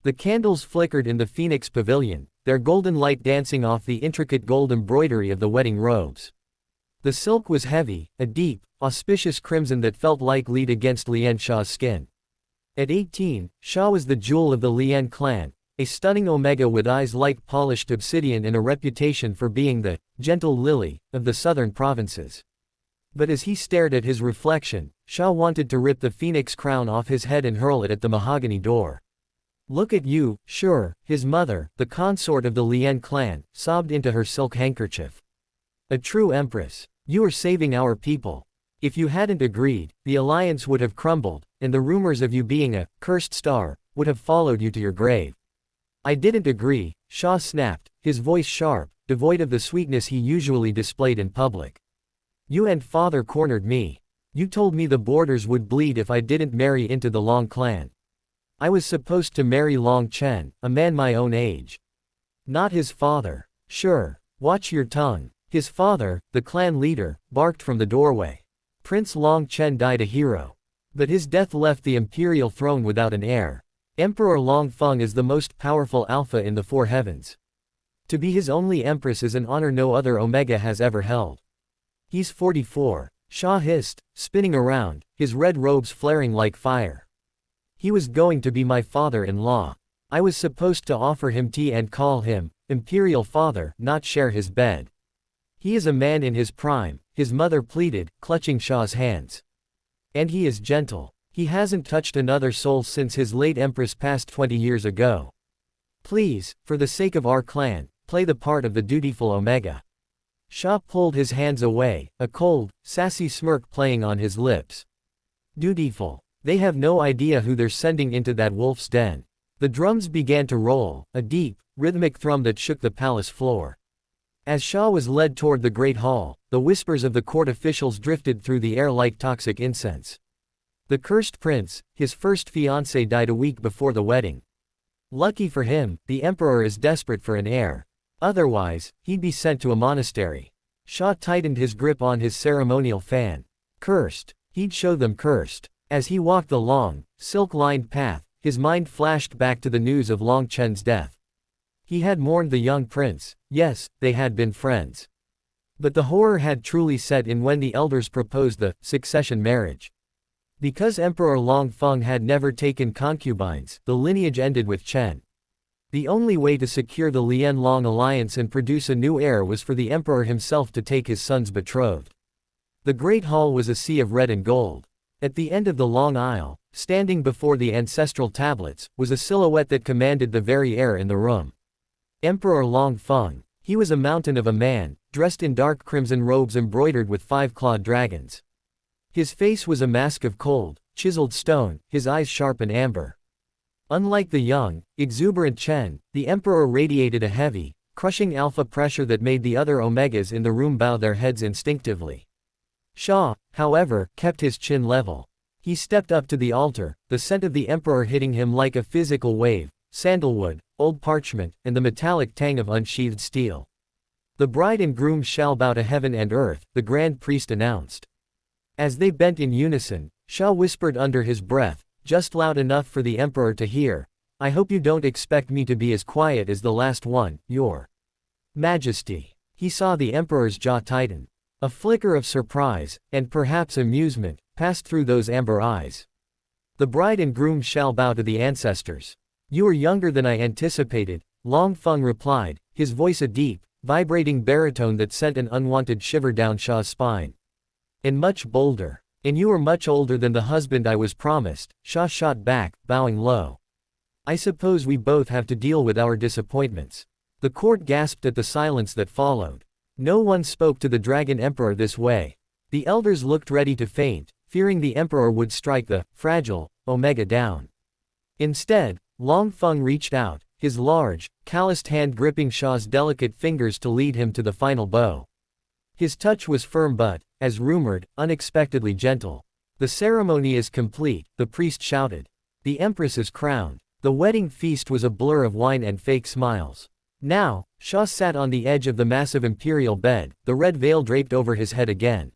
The candles flickered in the Phoenix Pavilion, their golden light dancing off the intricate gold embroidery of the wedding robes. The silk was heavy, a deep, auspicious crimson that felt like lead against Lian Xia's skin. At 18, Xia was the jewel of the Lian clan, a stunning omega with eyes like polished obsidian and a reputation for being the gentle lily of the southern provinces. But as he stared at his reflection, Xia wanted to rip the phoenix crown off his head and hurl it at the mahogany door. "Look at you, sure," his mother, the consort of the Lian clan, sobbed into her silk handkerchief. "A true empress. You are saving our people. If you hadn't agreed, the alliance would have crumbled, and the rumors of you being a cursed star would have followed you to your grave." "I didn't agree," Xia snapped, his voice sharp, devoid of the sweetness he usually displayed in public. "You and father cornered me. You told me the borders would bleed if I didn't marry into the Long clan. I was supposed to marry Long Chen, a man my own age. Not his father." "Sure. Watch your tongue." His father, the clan leader, barked from the doorway. Prince Long Chen died a hero. But his death left the imperial throne without an heir. Emperor Long Feng is the most powerful alpha in the four heavens. To be his only empress is an honor no other omega has ever held. He's 44. Xia hissed, spinning around, his red robes flaring like fire. "He was going to be my father-in-law. I was supposed to offer him tea and call him imperial father, not share his bed. He is a man in his prime," his mother pleaded, clutching Xia's hands. "And he is gentle. He hasn't touched another soul since his late empress passed 20 years ago. Please, for the sake of our clan, play the part of the dutiful omega." Xia pulled his hands away, a cold, sassy smirk playing on his lips. "Dutiful. They have no idea who they're sending into that wolf's den." The drums began to roll, a deep, rhythmic thrum that shook the palace floor. As Xia was led toward the great hall, the whispers of the court officials drifted through the air like toxic incense. The cursed prince, his first fiancé, died a week before the wedding. Lucky for him, the emperor is desperate for an heir. Otherwise, he'd be sent to a monastery. Xia tightened his grip on his ceremonial fan. Cursed. He'd show them cursed. As he walked the long, silk-lined path, his mind flashed back to the news of Long Chen's death. He had mourned the young prince, yes, they had been friends. But the horror had truly set in when the elders proposed the succession marriage. Because Emperor Long Feng had never taken concubines, the lineage ended with Chen. The only way to secure the Lian Long alliance and produce a new heir was for the emperor himself to take his son's betrothed. The great hall was a sea of red and gold. At the end of the long aisle, standing before the ancestral tablets, was a silhouette that commanded the very air in the room. Emperor Long Feng. He was a mountain of a man, dressed in dark crimson robes embroidered with 5-clawed dragons. His face was a mask of cold, chiseled stone, his eyes sharp and amber. Unlike the young, exuberant Chen, the emperor radiated a heavy, crushing alpha pressure that made the other omegas in the room bow their heads instinctively. Xia, however, kept his chin level. He stepped up to the altar, the scent of the emperor hitting him like a physical wave, sandalwood, old parchment, and the metallic tang of unsheathed steel. "The bride and groom shall bow to heaven and earth," the grand priest announced. As they bent in unison, Xia whispered under his breath, just loud enough for the emperor to hear, "I hope you don't expect me to be as quiet as the last one, Your Majesty." He saw the emperor's jaw tighten. A flicker of surprise, and perhaps amusement, passed through those amber eyes. "The bride and groom shall bow to the ancestors." "You are younger than I anticipated," Long Feng replied, his voice a deep, vibrating baritone that sent an unwanted shiver down Xia's spine. "And much bolder. And you are much older than the husband I was promised," Xia shot back, bowing low. "I suppose we both have to deal with our disappointments." The court gasped at the silence that followed. No one spoke to the Dragon Emperor this way. The elders looked ready to faint, fearing the emperor would strike the fragile omega down. Instead, Long Feng reached out, his large, calloused hand gripping Xia's delicate fingers to lead him to the final bow. His touch was firm but, as rumored, unexpectedly gentle. "The ceremony is complete," the priest shouted. "The empress is crowned." The wedding feast was a blur of wine and fake smiles. Now, Xia sat on the edge of the massive imperial bed, the red veil draped over his head again.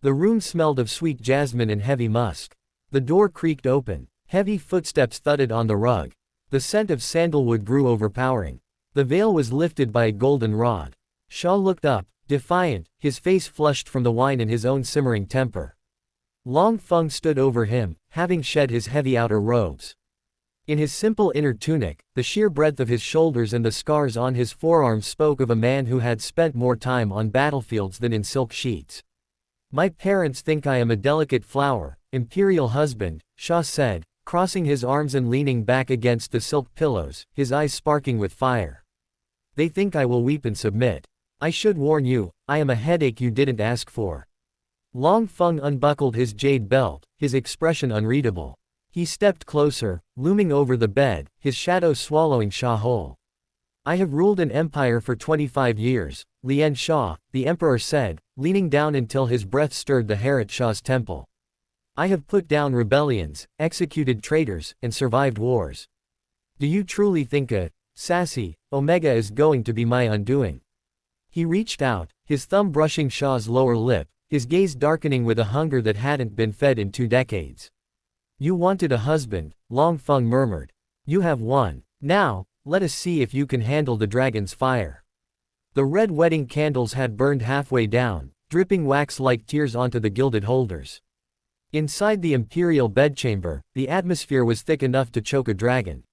The room smelled of sweet jasmine and heavy musk. The door creaked open. Heavy footsteps thudded on the rug. The The scent of sandalwood grew overpowering. The veil was lifted by a golden rod. Xia looked up, defiant, his face flushed from the wine and his own simmering temper. Long Feng stood over him, having shed his heavy outer robes. In his simple inner tunic, the sheer breadth of his shoulders and the scars on his forearms spoke of a man who had spent more time on battlefields than in silk sheets. My parents think I am a delicate flower, imperial husband, Xia said, crossing his arms and leaning back against the silk pillows, his eyes sparking with fire. They think I will weep and submit. I should warn you, I am a headache you didn't ask for. Long Feng unbuckled his jade belt, his expression unreadable. He stepped closer, looming over the bed, his shadow swallowing Xia whole. I have ruled an empire for 25 years, Lian Xia, the emperor said, leaning down until his breath stirred the hair at Xia's temple. I have put down rebellions, executed traitors, and survived wars. Do you truly think a sassy Omega is going to be my undoing? He reached out, his thumb brushing Xia's lower lip, his gaze darkening with a hunger that hadn't been fed in 2 decades. You wanted a husband, Long Feng murmured. You have one. Now, let us see if you can handle the dragon's fire. The red wedding candles had burned halfway down, dripping wax like tears onto the gilded holders. Inside the imperial bedchamber, the atmosphere was thick enough to choke a dragon.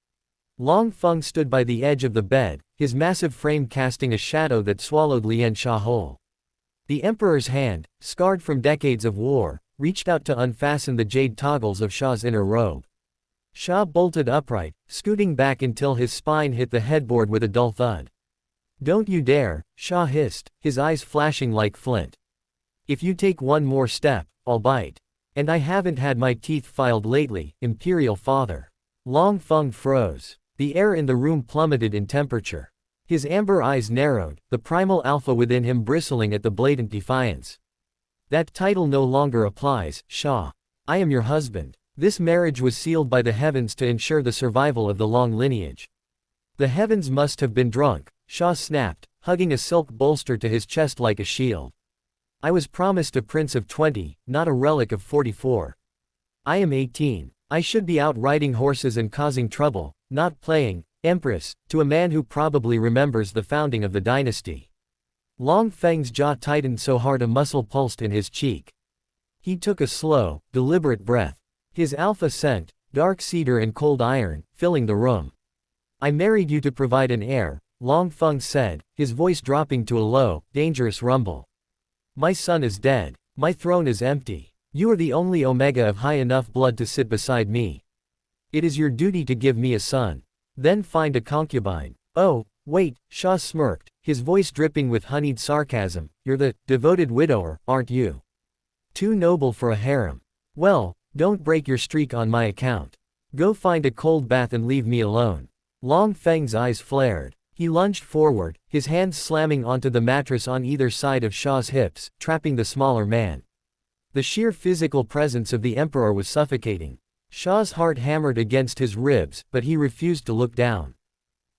Long Feng stood by the edge of the bed, his massive frame casting a shadow that swallowed Lian Xia whole. The emperor's hand, scarred from decades of war, reached out to unfasten the jade toggles of Xia's inner robe. Xia bolted upright, scooting back until his spine hit the headboard with a dull thud. Don't you dare, Xia hissed, his eyes flashing like flint. If you take one more step, I'll bite. And I haven't had my teeth filed lately, imperial father. Long Feng froze. The air in the room plummeted in temperature. His amber eyes narrowed, the primal alpha within him bristling at the blatant defiance. That title no longer applies, Xia. I am your husband. This marriage was sealed by the heavens to ensure the survival of the long lineage. The heavens must have been drunk, Xia snapped, hugging a silk bolster to his chest like a shield. I was promised a prince of 20, not a relic of 44. I am 18. I should be out riding horses and causing trouble, not playing Empress, to a man who probably remembers the founding of the dynasty. Long Feng's jaw tightened so hard a muscle pulsed in his cheek. He took a slow, deliberate breath. His alpha scent, dark cedar and cold iron, filling the room. I married you to provide an heir, Long Feng said, his voice dropping to a low, dangerous rumble. My son is dead. My throne is empty. You are the only Omega of high enough blood to sit beside me. It is your duty to give me a son. Then find a concubine. Oh, wait, Xia smirked, his voice dripping with honeyed sarcasm. You're the devoted widower, aren't you? Too noble for a harem. Well, don't break your streak on my account. Go find a cold bath and leave me alone. Long Feng's eyes flared. He lunged forward, his hands slamming onto the mattress on either side of Xia's hips, trapping the smaller man. The sheer physical presence of the emperor was suffocating. Xia's heart hammered against his ribs, but he refused to look down.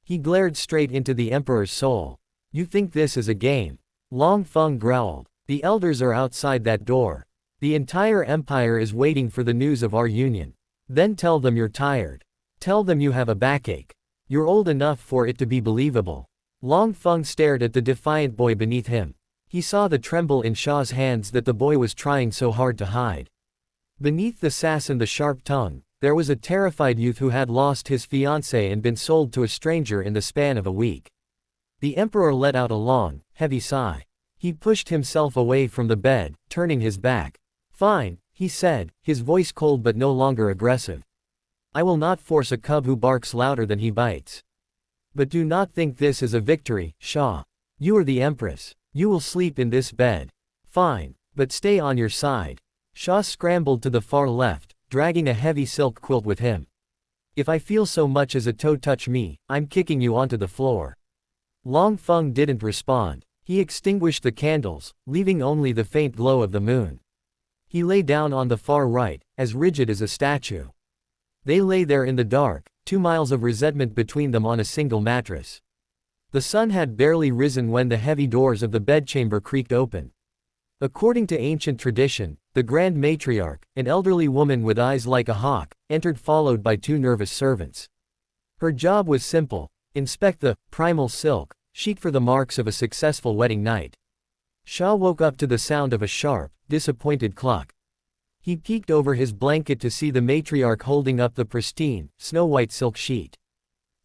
He glared straight into the emperor's soul. You think this is a game? Long Feng growled. The elders are outside that door. The entire empire is waiting for the news of our union. Then tell them you're tired. Tell them you have a backache. You're old enough for it to be believable. Long Feng stared at the defiant boy beneath him. He saw the tremble in Xia's hands that the boy was trying so hard to hide. Beneath the sass and the sharp tongue, there was a terrified youth who had lost his fiancé and been sold to a stranger in the span of a week. The emperor let out a long, heavy sigh. He pushed himself away from the bed, turning his back. Fine, he said, his voice cold but no longer aggressive. I will not force a cub who barks louder than he bites. But do not think this is a victory, Xia. You are the empress. You will sleep in this bed. Fine, but stay on your side. Xia scrambled to the far left, dragging a heavy silk quilt with him. If I feel so much as a toe touch me, I'm kicking you onto the floor. Long Feng didn't respond. He extinguished the candles, leaving only the faint glow of the moon. He lay down on the far right, as rigid as a statue. They lay there in the dark, 2 miles of resentment between them on a single mattress. The sun had barely risen when the heavy doors of the bedchamber creaked open. According to ancient tradition, the Grand Matriarch, an elderly woman with eyes like a hawk, entered followed by 2 nervous servants. Her job was simple: inspect the primal silk sheet for the marks of a successful wedding night. Xia woke up to the sound of a sharp, disappointed cluck. He peeked over his blanket to see the matriarch holding up the pristine, snow-white silk sheet.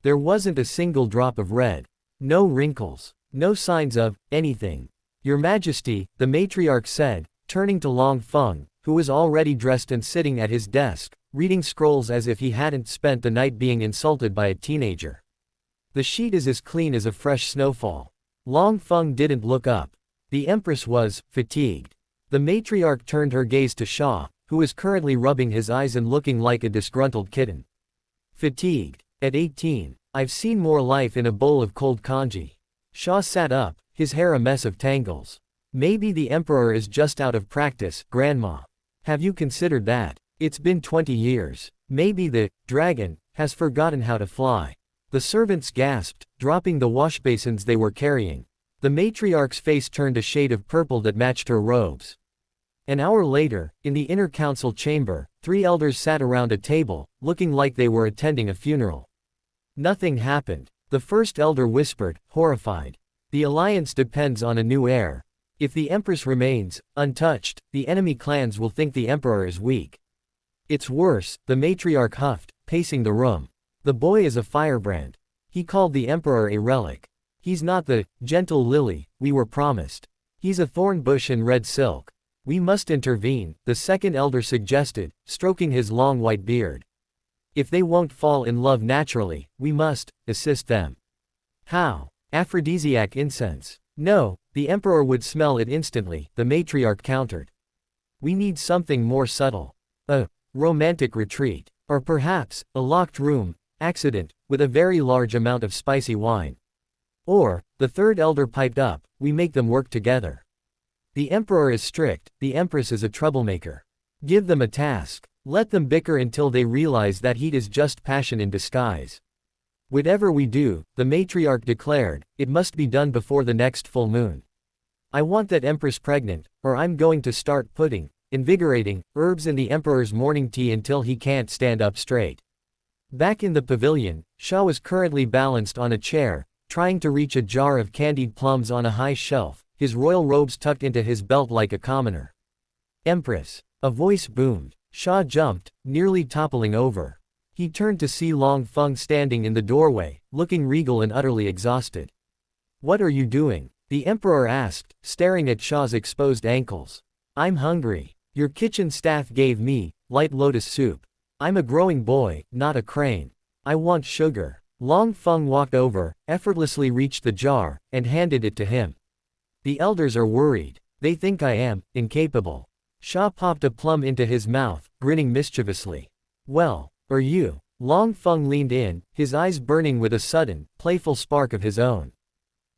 There wasn't a single drop of red. No wrinkles. No signs of anything. "Your Majesty," the matriarch said, turning to Long Feng, who was already dressed and sitting at his desk, reading scrolls as if he hadn't spent the night being insulted by a teenager. "The sheet is as clean as a fresh snowfall." Long Feng didn't look up. The Empress was fatigued. The matriarch turned her gaze to Xia, who was currently rubbing his eyes and looking like a disgruntled kitten. "Fatigued? At 18, I've seen more life in a bowl of cold congee." Xia sat up, his hair a mess of tangles. "Maybe the Emperor is just out of practice, Grandma. Have you considered that? It's been 20 years. Maybe the dragon has forgotten how to fly." The servants gasped, dropping the washbasins they were carrying. The matriarch's face turned a shade of purple that matched her robes. An hour later, in the inner council chamber, 3 elders sat around a table, looking like they were attending a funeral. Nothing happened. The first elder whispered, horrified. "The alliance depends on a new heir. If the Empress remains untouched, the enemy clans will think the Emperor is weak." "It's worse," the matriarch huffed, pacing the room. "The boy is a firebrand. He called the Emperor a relic. He's not the gentle lily we were promised. He's a thorn bush in red silk. We must intervene," the second elder suggested, stroking his long white beard. "If they won't fall in love naturally, we must assist them." "How?" "Aphrodisiac incense." "No, the Emperor would smell it instantly," the matriarch countered. "We need something more subtle. A romantic retreat. Or perhaps, a locked room, accident, with a very large amount of spicy wine." "Or," the third elder piped up, "we make them work together. The Emperor is strict, the Empress is a troublemaker. Give them a task. Let them bicker until they realize that heat is just passion in disguise." "Whatever we do," the matriarch declared, "it must be done before the next full moon. I want that Empress pregnant, or I'm going to start putting invigorating herbs in the Emperor's morning tea until he can't stand up straight." Back in the pavilion, Xia was currently balanced on a chair, trying to reach a jar of candied plums on a high shelf, his royal robes tucked into his belt like a commoner. "Empress!" a voice boomed. Xia jumped, nearly toppling over. He turned to see Long Feng standing in the doorway, looking regal and utterly exhausted. "What are you doing?" the Emperor asked, staring at Xia's exposed ankles. "I'm hungry. Your kitchen staff gave me light lotus soup. I'm a growing boy, not a crane. I want sugar." Long Feng walked over, effortlessly reached the jar, and handed it to him. "The elders are worried. They think I am incapable." Xia popped a plum into his mouth, grinning mischievously. "Well, are you?" Long Feng leaned in, his eyes burning with a sudden, playful spark of his own.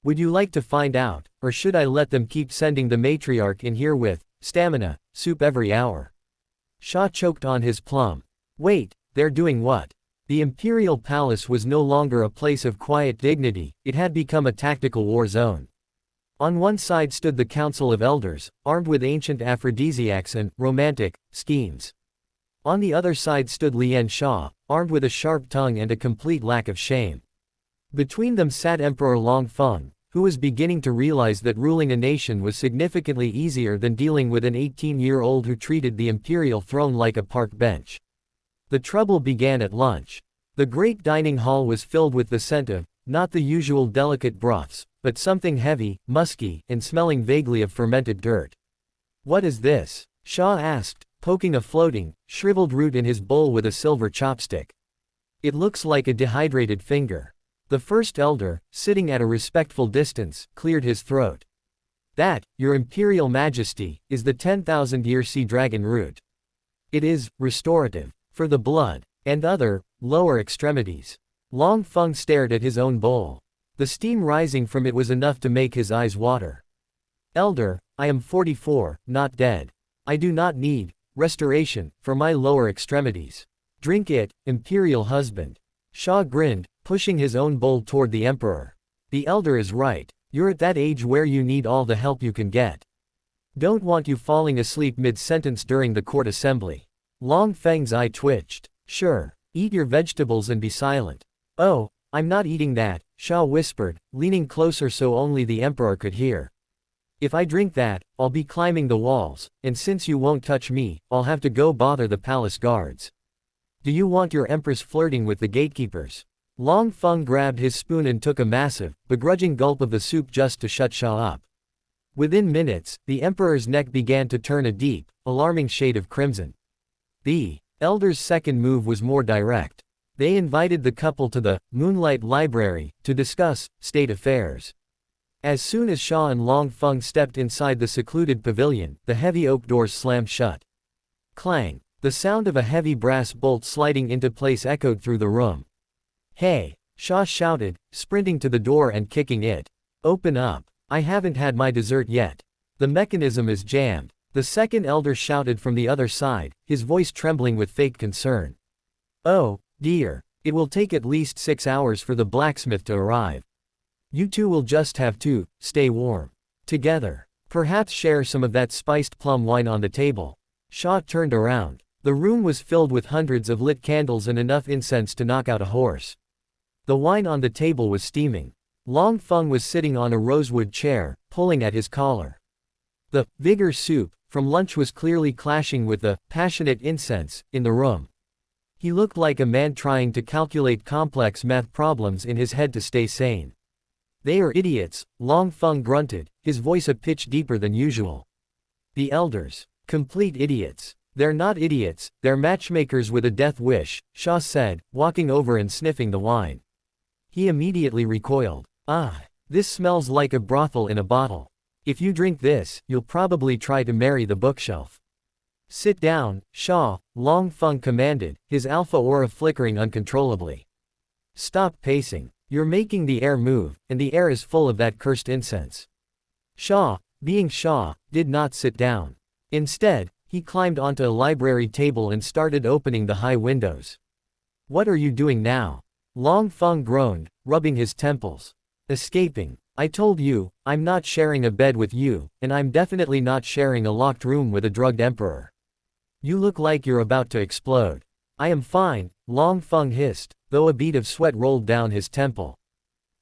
"Would you like to find out, or should I let them keep sending the matriarch in here with stamina soup every hour?" Xia choked on his plum. "Wait, they're doing what?" The imperial palace was no longer a place of quiet dignity, it had become a tactical war zone. On one side stood the Council of Elders, armed with ancient aphrodisiacs and romantic schemes. On the other side stood Lian Xia, armed with a sharp tongue and a complete lack of shame. Between them sat Emperor Long Feng, who was beginning to realize that ruling a nation was significantly easier than dealing with an 18-year-old who treated the imperial throne like a park bench. The trouble began at lunch. The great dining hall was filled with the scent of, not the usual delicate broths, but something heavy, musky, and smelling vaguely of fermented dirt. "What is this?" Xia asked, poking a floating, shriveled root in his bowl with a silver chopstick. "It looks like a dehydrated finger." The first elder, sitting at a respectful distance, cleared his throat. "That, your imperial majesty, is the 10,000-year sea dragon root. It is restorative for the blood and other lower extremities." Long Feng stared at his own bowl. The steam rising from it was enough to make his eyes water. "Elder, I am 44, not dead. I do not need restoration for my lower extremities. Drink it, imperial husband." Xia grinned, pushing his own bowl toward the emperor. "The elder is right. You're at that age where you need all the help you can get. Don't want you falling asleep mid-sentence during the court assembly." Long Feng's eye twitched. "Sure. Eat your vegetables and be silent." Oh, I'm not eating that, Xia whispered, leaning closer so only the emperor could hear. If I drink that, I'll be climbing the walls, and since you won't touch me, I'll have to go bother the palace guards. Do you want your empress flirting with the gatekeepers? Long Feng grabbed his spoon and took a massive, begrudging gulp of the soup just to shut Xia up. Within minutes, the emperor's neck began to turn a deep, alarming shade of crimson. The elders' second move was more direct. They invited the couple to the Moonlight library to discuss state affairs. As soon as Xia and Long Feng stepped inside the secluded pavilion, the heavy oak doors slammed shut. Clang! The sound of a heavy brass bolt sliding into place echoed through the room. Hey! Xia shouted, sprinting to the door and kicking it. Open up! I haven't had my dessert yet. The mechanism is jammed. The second elder shouted from the other side, his voice trembling with fake concern. Oh, dear. It will take at least 6 hours for the blacksmith to arrive. You two will just have to stay warm together. Perhaps share some of that spiced plum wine on the table. Xia turned around. The room was filled with hundreds of lit candles and enough incense to knock out a horse. The wine on the table was steaming. Long Feng was sitting on a rosewood chair, pulling at his collar. The vigor soup from lunch was clearly clashing with the passionate incense in the room. He looked like a man trying to calculate complex math problems in his head to stay sane. They are idiots, Long Feng grunted, his voice a pitch deeper than usual. The elders. Complete idiots. They're not idiots, they're matchmakers with a death wish, Xia said, walking over and sniffing the wine. He immediately recoiled. Ah, this smells like a brothel in a bottle. If you drink this, you'll probably try to marry the bookshelf. Sit down, Xia, Long Feng commanded, his alpha aura flickering uncontrollably. Stop pacing. You're making the air move, and the air is full of that cursed incense. Xia, being Xia, did not sit down. Instead, he climbed onto a library table and started opening the high windows. What are you doing now? Long Feng groaned, rubbing his temples. Escaping. I told you, I'm not sharing a bed with you, and I'm definitely not sharing a locked room with a drugged emperor. You look like you're about to explode. I am fine, Long Feng hissed, though a bead of sweat rolled down his temple.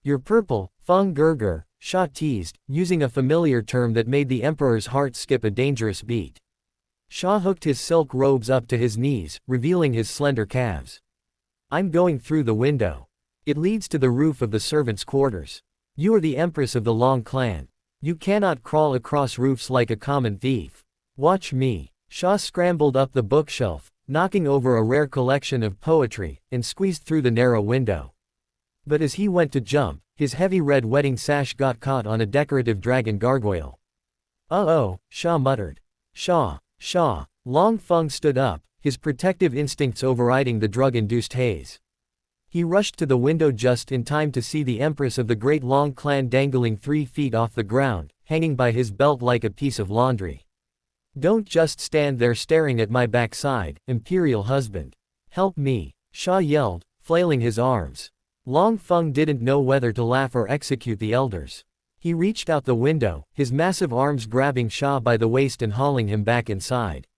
You're purple, Feng Gerger, Xia teased, using a familiar term that made the emperor's heart skip a dangerous beat. Xia hooked his silk robes up to his knees, revealing his slender calves. I'm going through the window. It leads to the roof of the servants' quarters. You are the empress of the Long clan. You cannot crawl across roofs like a common thief. Watch me. Xia scrambled up the bookshelf, knocking over a rare collection of poetry, and squeezed through the narrow window. But as he went to jump, his heavy red wedding sash got caught on a decorative dragon gargoyle. Uh-oh, Xia muttered. Xia. Long Feng stood up, his protective instincts overriding the drug-induced haze. He rushed to the window just in time to see the empress of the great Long clan dangling 3 feet off the ground, hanging by his belt like a piece of laundry. Don't just stand there staring at my backside, imperial husband. Help me, Xia yelled, flailing his arms. Long Feng didn't know whether to laugh or execute the elders. He reached out the window, his massive arms grabbing Xia by the waist and hauling him back inside.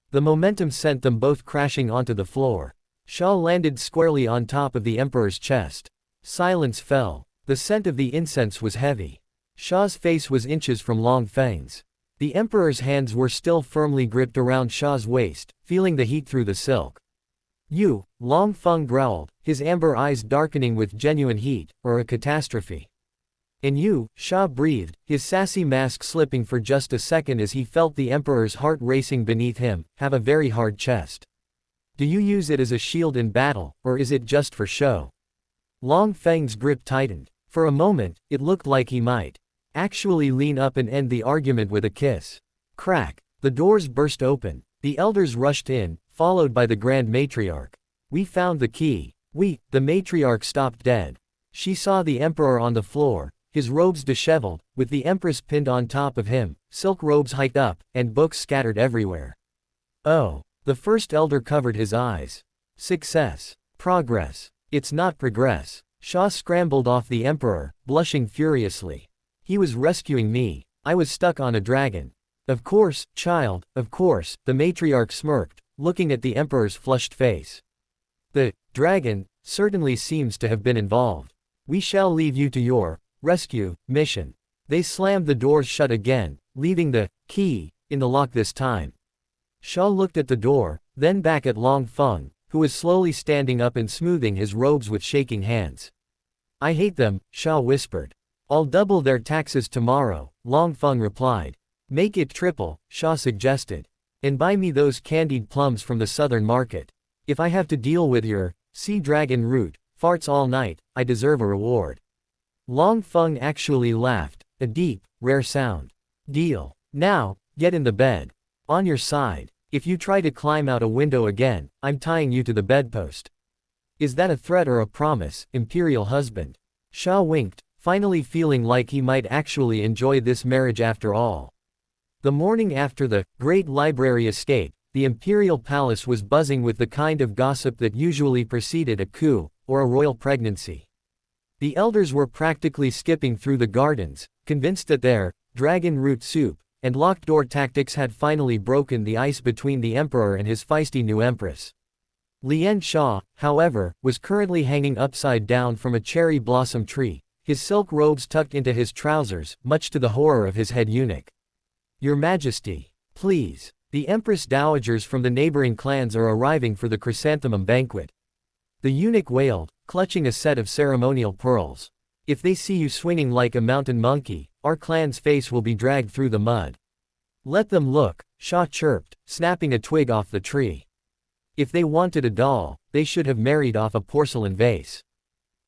The momentum sent them both crashing onto the floor. Xia landed squarely on top of the emperor's chest. Silence fell. The scent of the incense was heavy. Xia's face was inches from Long Feng's. The emperor's hands were still firmly gripped around Xia's waist, feeling the heat through the silk. You, Long Feng growled, his amber eyes darkening with genuine heat, or a catastrophe. And you, Xia breathed, his sassy mask slipping for just a second as he felt the emperor's heart racing beneath him, have a very hard chest. Do you use it as a shield in battle, or is it just for show? Long Feng's grip tightened. For a moment, it looked like he might actually lean up and end the argument with a kiss. Crack. The doors burst open. The elders rushed in, followed by the Grand Matriarch. We found the key. The matriarch stopped dead. She saw the emperor on the floor, his robes disheveled, with the empress pinned on top of him, silk robes hiked up, and books scattered everywhere. Oh. The first elder covered his eyes. Success. Progress. It's not progress. Xia scrambled off the emperor, blushing furiously. He was rescuing me. I was stuck on a dragon. Of course, child, of course, the matriarch smirked, looking at the emperor's flushed face. The dragon certainly seems to have been involved. We shall leave you to your rescue mission. They slammed the doors shut again, leaving the key in the lock this time. Xia looked at the door, then back at Long Feng, who was slowly standing up and smoothing his robes with shaking hands. I hate them, Xia whispered. I'll double their taxes tomorrow, Long Feng replied. Make it triple, Xia suggested. And buy me those candied plums from the southern market. If I have to deal with your sea dragon root farts all night, I deserve a reward. Long Feng actually laughed, a deep, rare sound. Deal. Now, get in the bed. On your side. If you try to climb out a window again, I'm tying you to the bedpost. Is that a threat or a promise, imperial husband? Xia winked, finally feeling like he might actually enjoy this marriage after all. The morning after the great library escape, the imperial palace was buzzing with the kind of gossip that usually preceded a coup, or a royal pregnancy. The elders were practically skipping through the gardens, convinced that their dragon root soup and locked door tactics had finally broken the ice between the emperor and his feisty new empress. Lian Xia, however, was currently hanging upside down from a cherry blossom tree, his silk robes tucked into his trousers, much to the horror of his head eunuch. Your Majesty, please. The empress dowagers from the neighboring clans are arriving for the chrysanthemum banquet. The eunuch wailed, clutching a set of ceremonial pearls. If they see you swinging like a mountain monkey, our clan's face will be dragged through the mud. Let them look, Xia chirped, snapping a twig off the tree. If they wanted a doll, they should have married off a porcelain vase.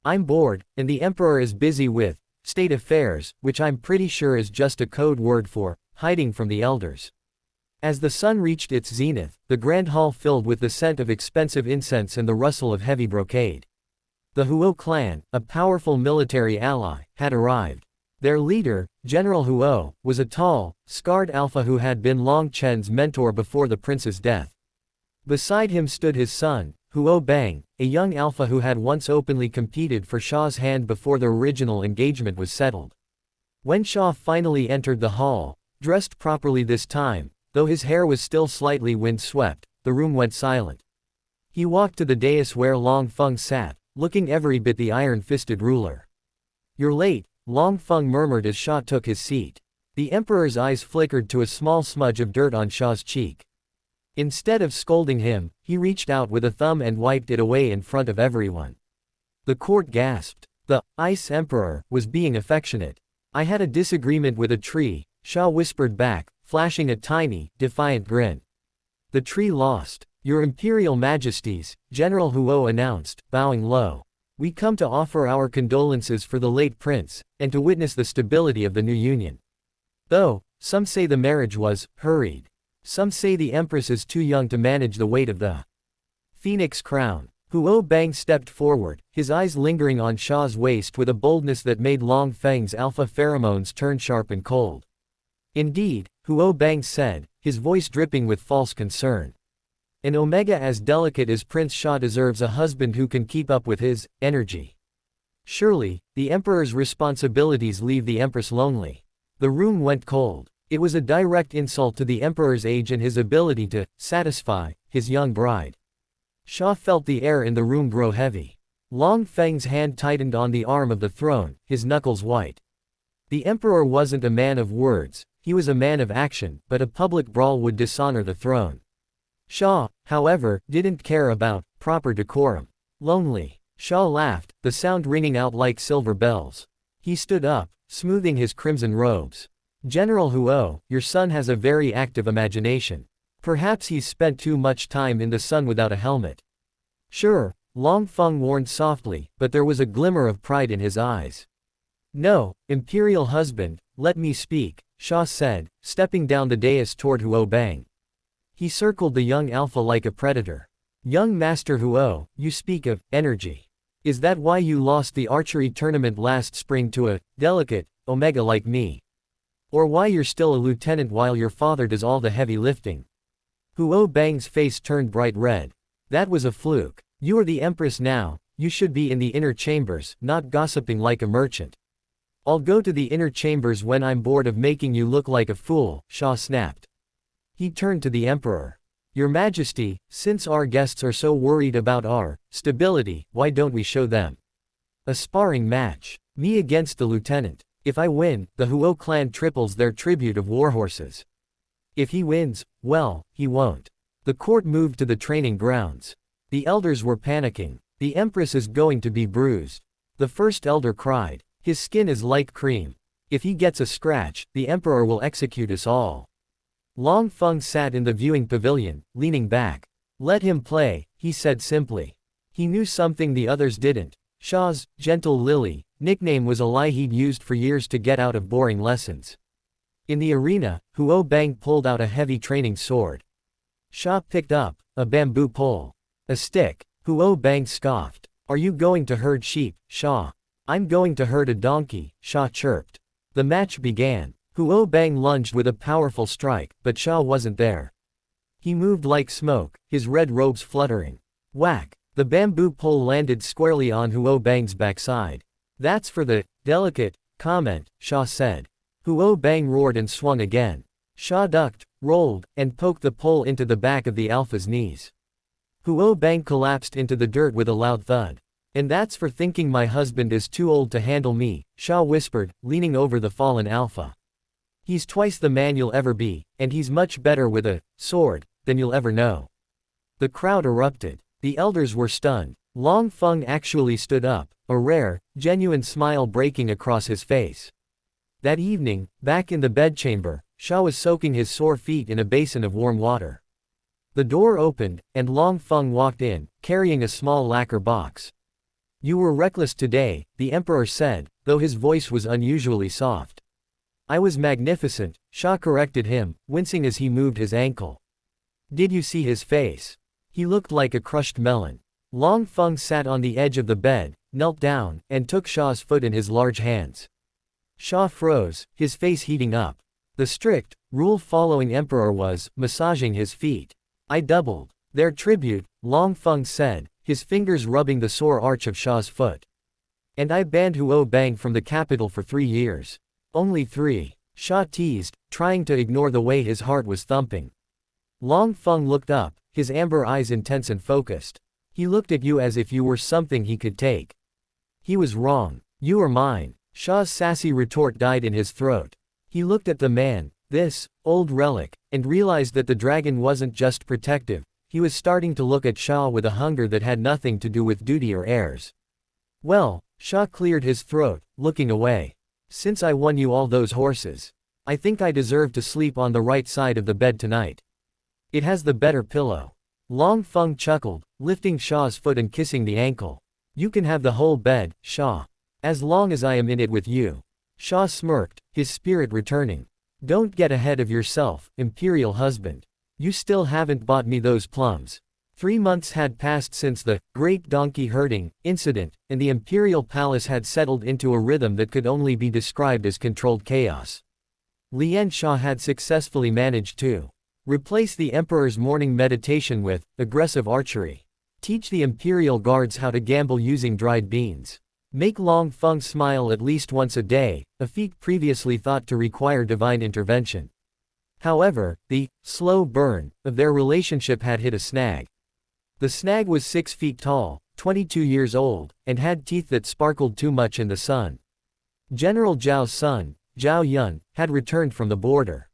I'm bored, and the emperor is busy with state affairs, which I'm pretty sure is just a code word for hiding from the elders. As the sun reached its zenith, the grand hall filled with the scent of expensive incense and the rustle of heavy brocade. The Huo clan, a powerful military ally, had arrived. Their leader, General Huo, was a tall, scarred alpha who had been Long Chen's mentor before the prince's death. Beside him stood his son, Huo Bang, a young alpha who had once openly competed for Xia's hand before the original engagement was settled. When Xia finally entered the hall, dressed properly this time, though his hair was still slightly wind-swept, the room went silent. He walked to the dais where Long Feng sat, looking every bit the iron-fisted ruler. You're late, Long Feng murmured as Xia took his seat. The emperor's eyes flickered to a small smudge of dirt on Xia's cheek. Instead of scolding him, he reached out with a thumb and wiped it away in front of everyone. The court gasped. The Ice Emperor was being affectionate. I had a disagreement with a tree, Xia whispered back, flashing a tiny, defiant grin. The tree lost. Your Imperial Majesties, General Huo announced, bowing low. We come to offer our condolences for the late prince, and to witness the stability of the new union. Though, some say the marriage was hurried. Some say the empress is too young to manage the weight of the phoenix crown. Huo Bang stepped forward, his eyes lingering on Xia's waist with a boldness that made Long Feng's alpha pheromones turn sharp and cold. Indeed, Huo Bang said, his voice dripping with false concern. An omega as delicate as Prince Xia deserves a husband who can keep up with his energy. Surely, the emperor's responsibilities leave the empress lonely. The room went cold. It was a direct insult to the emperor's age and his ability to satisfy his young bride. Xia felt the air in the room grow heavy. Long Feng's hand tightened on the arm of the throne, his knuckles white. The emperor wasn't a man of words, he was a man of action, but a public brawl would dishonor the throne. Xia, however, didn't care about proper decorum. Lonely. Xia laughed, the sound ringing out like silver bells. He stood up, smoothing his crimson robes. General Huo, your son has a very active imagination. Perhaps he's spent too much time in the sun without a helmet. Sure, Long Feng warned softly, but there was a glimmer of pride in his eyes. No, imperial husband, let me speak, Xia said, stepping down the dais toward Huo Bang. He circled the young alpha like a predator. Young Master Huo, you speak of energy. Is that why you lost the archery tournament last spring to a delicate omega like me? Or why you're still a lieutenant while your father does all the heavy lifting? Huo Bang's face turned bright red. That was a fluke. You are the empress now, you should be in the inner chambers, not gossiping like a merchant. I'll go to the inner chambers when I'm bored of making you look like a fool, Xia snapped. He turned to the emperor. Your Majesty, since our guests are so worried about our stability, why don't we show them a sparring match? Me against the lieutenant. If I win, the Huo clan triples their tribute of warhorses. If he wins, well, he won't. The court moved to the training grounds. The elders were panicking. The Empress is going to be bruised. The first elder cried. His skin is like cream. If he gets a scratch, the emperor will execute us all. Long Feng sat in the viewing pavilion, leaning back. Let him play, he said simply. He knew something the others didn't. Shaw's gentle lily nickname was a lie he'd used for years to get out of boring lessons. In the arena, Huo Bang pulled out a heavy training sword. Shaw picked up a bamboo pole. A stick. Huo Bang scoffed. Are you going to herd sheep, Shaw? I'm going to herd a donkey, Shaw chirped. The match began. Huo Bang lunged with a powerful strike, but Shaw wasn't there. He moved like smoke, his red robes fluttering. Whack! The bamboo pole landed squarely on Huo Bang's backside. That's for the delicate comment, Shaw said. Huo Bang roared and swung again. Shaw ducked, rolled, and poked the pole into the back of the alpha's knees. Huo Bang collapsed into the dirt with a loud thud. And that's for thinking my husband is too old to handle me, Shaw whispered, leaning over the fallen alpha. He's twice the man you'll ever be, and he's much better with a sword than you'll ever know. The crowd erupted. The elders were stunned. Long Feng actually stood up, a rare, genuine smile breaking across his face. That evening, back in the bedchamber, Shaw was soaking his sore feet in a basin of warm water. The door opened, and Long Feng walked in, carrying a small lacquer box. You were reckless today, the emperor said, though his voice was unusually soft. I was magnificent, Shaw corrected him, wincing as he moved his ankle. Did you see his face? He looked like a crushed melon. Long Feng sat on the edge of the bed, knelt down, and took Shaw's foot in his large hands. Shaw froze, his face heating up. The strict, rule-following emperor was massaging his feet. I doubled their tribute, Long Feng said, his fingers rubbing the sore arch of Shaw's foot. And I banned Huo Bang from the capital for 3 years. Only 3. Shaw teased, trying to ignore the way his heart was thumping. Long Feng looked up, his amber eyes intense and focused. He looked at you as if you were something he could take. He was wrong. You are mine. Shaw's sassy retort died in his throat. He looked at the man, this old relic, and realized that the dragon wasn't just protective. He was starting to look at Shaw with a hunger that had nothing to do with duty or heirs. Well, Shaw cleared his throat, looking away. Since I won you all those horses, I think I deserve to sleep on the right side of the bed tonight. It has the better pillow. Long Feng chuckled, lifting Shaw's foot and kissing the ankle. You can have the whole bed, Shaw. As long as I am in it with you. Shaw smirked, his spirit returning. Don't get ahead of yourself, imperial husband. You still haven't bought me those plums. 3 months had passed since the great donkey herding incident, and the imperial palace had settled into a rhythm that could only be described as controlled chaos. Lian Xia had successfully managed to replace the emperor's morning meditation with aggressive archery. Teach the imperial guards how to gamble using dried beans. Make Long Feng smile at least once a day, a feat previously thought to require divine intervention. However, the slow burn of their relationship had hit a snag. The snag was 6 feet tall, 22 years old, and had teeth that sparkled too much in the sun. General Zhao's son, Zhao Yun, had returned from the border.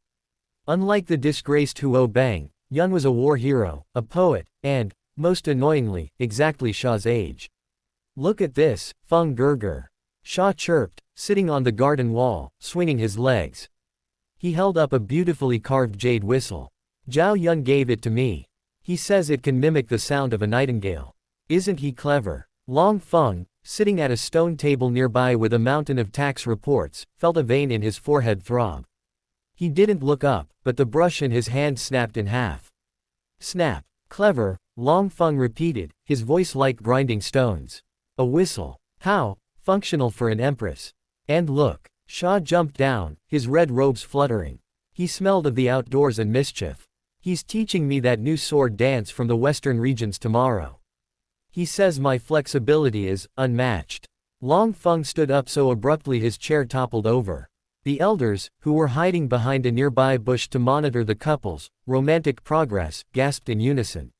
Unlike the disgraced Huo Bang, Yun was a war hero, a poet, and, most annoyingly, exactly Shaw's age. Look at this, Feng Gerger. Shaw chirped, sitting on the garden wall, swinging his legs. He held up a beautifully carved jade whistle. Zhao Yun gave it to me. He says it can mimic the sound of a nightingale. Isn't he clever? Long Feng, sitting at a stone table nearby with a mountain of tax reports, felt a vein in his forehead throb. He didn't look up, but the brush in his hand snapped in half. Snap. Clever, Long Feng repeated, his voice like grinding stones. A whistle. How functional for an empress. And look. Shaw jumped down, his red robes fluttering. He smelled of the outdoors and mischief. He's teaching me that new sword dance from the western regions tomorrow. He says my flexibility is unmatched. Long Feng stood up so abruptly his chair toppled over. The elders, who were hiding behind a nearby bush to monitor the couple's romantic progress, gasped in unison.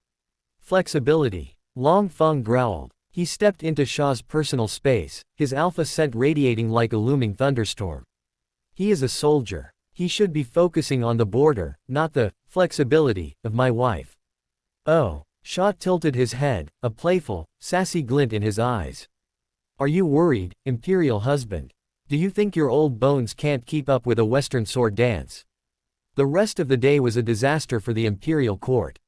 Flexibility. Long Feng growled. He stepped into Sha's personal space, his alpha scent radiating like a looming thunderstorm. He is a soldier. He should be focusing on the border, not the flexibility of my wife. Oh. Sha tilted his head, a playful, sassy glint in his eyes. Are you worried, imperial husband? Do you think your old bones can't keep up with a Western sword dance? The rest of the day was a disaster for the imperial court.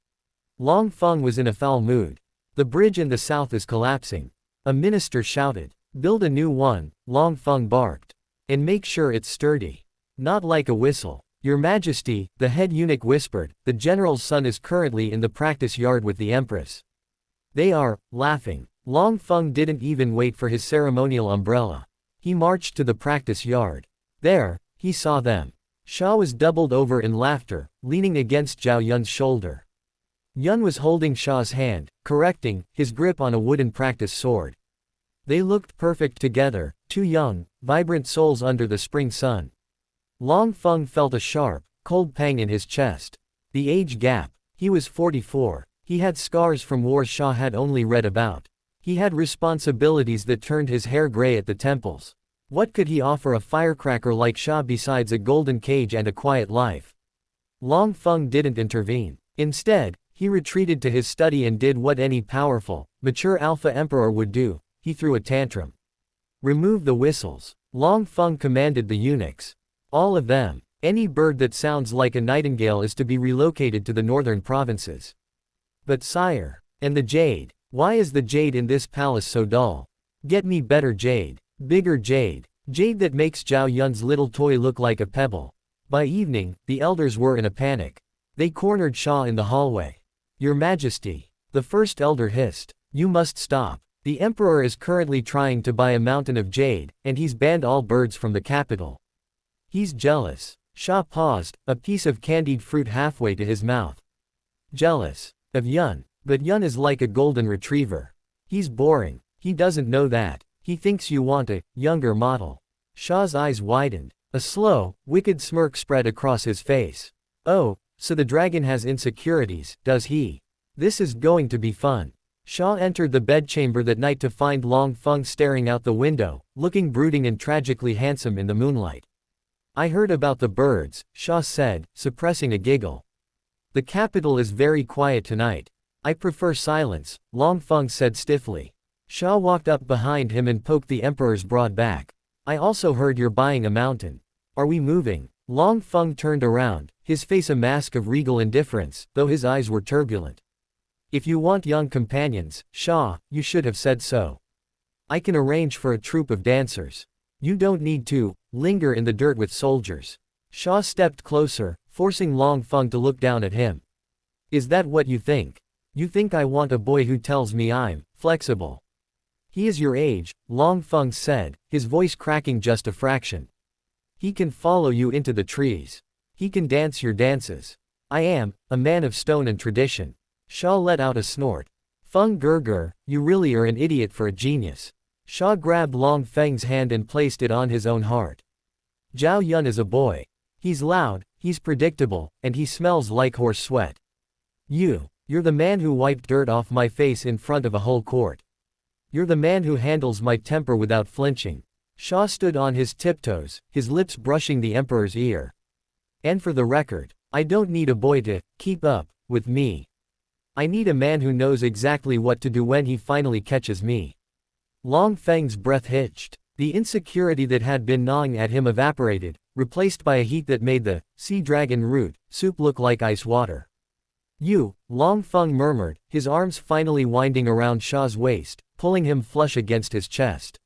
Long Feng was in a foul mood. The bridge in the south is collapsing. A minister shouted. Build a new one, Long Feng barked. And make sure it's sturdy. Not like a whistle. Your Majesty, the head eunuch whispered, the general's son is currently in the practice yard with the Empress. They are, laughing. Long Feng didn't even wait for his ceremonial umbrella. He marched to the practice yard. There, he saw them. Sha was doubled over in laughter, leaning against Zhao Yun's shoulder. Yun was holding Sha's hand, correcting his grip on a wooden practice sword. They looked perfect together, two young, vibrant souls under the spring sun. Long Feng felt a sharp, cold pang in his chest. The age gap. He was 44. He had scars from wars Sha had only read about. He had responsibilities that turned his hair gray at the temples. What could he offer a firecracker like Sha besides a golden cage and a quiet life? Long Feng didn't intervene. Instead, he retreated to his study and did what any powerful, mature alpha emperor would do. He threw a tantrum. Remove the whistles. Long Feng commanded the eunuchs. All of them. Any bird that sounds like a nightingale is to be relocated to the northern provinces. But sire. And the jade. Why is the jade in this palace so dull? Get me better jade. Bigger jade. Jade that makes Zhao Yun's little toy look like a pebble. By evening, the elders were in a panic. They cornered Sha in the hallway. Your Majesty. The first elder hissed. You must stop. The emperor is currently trying to buy a mountain of jade, and he's banned all birds from the capital. He's jealous. Sha paused, a piece of candied fruit halfway to his mouth. Jealous. Of Yun. But Yun is like a golden retriever. He's boring. He doesn't know that. He thinks you want a younger model. Sha's eyes widened. A slow, wicked smirk spread across his face. Oh, so the dragon has insecurities, does he? This is going to be fun. Sha entered the bedchamber that night to find Long Feng staring out the window, looking brooding and tragically handsome in the moonlight. I heard about the birds, Sha said, suppressing a giggle. The capital is very quiet tonight. I prefer silence, Long Feng said stiffly. Sha walked up behind him and poked the emperor's broad back. I also heard you're buying a mountain. Are we moving? Long Feng turned around, his face a mask of regal indifference, though his eyes were turbulent. If you want young companions, Sha, you should have said so. I can arrange for a troupe of dancers. You don't need to linger in the dirt with soldiers. Sha stepped closer, forcing Long Feng to look down at him. Is that what you think? You think I want a boy who tells me I'm flexible? He is your age, Long Feng said, his voice cracking just a fraction. He can follow you into the trees. He can dance your dances. I am a man of stone and tradition. Sha let out a snort. Feng Gerger, you really are an idiot for a genius. Sha grabbed Long Feng's hand and placed it on his own heart. Zhao Yun is a boy. He's loud, he's predictable, and he smells like horse sweat. You're the man who wiped dirt off my face in front of a whole court. You're the man who handles my temper without flinching. Sha stood on his tiptoes, his lips brushing the emperor's ear. And for the record, I don't need a boy to keep up with me. I need a man who knows exactly what to do when he finally catches me. Long Feng's breath hitched. The insecurity that had been gnawing at him evaporated, replaced by a heat that made the sea dragon root soup look like ice water. Long Feng murmured, his arms finally winding around Sha's waist, pulling him flush against his chest.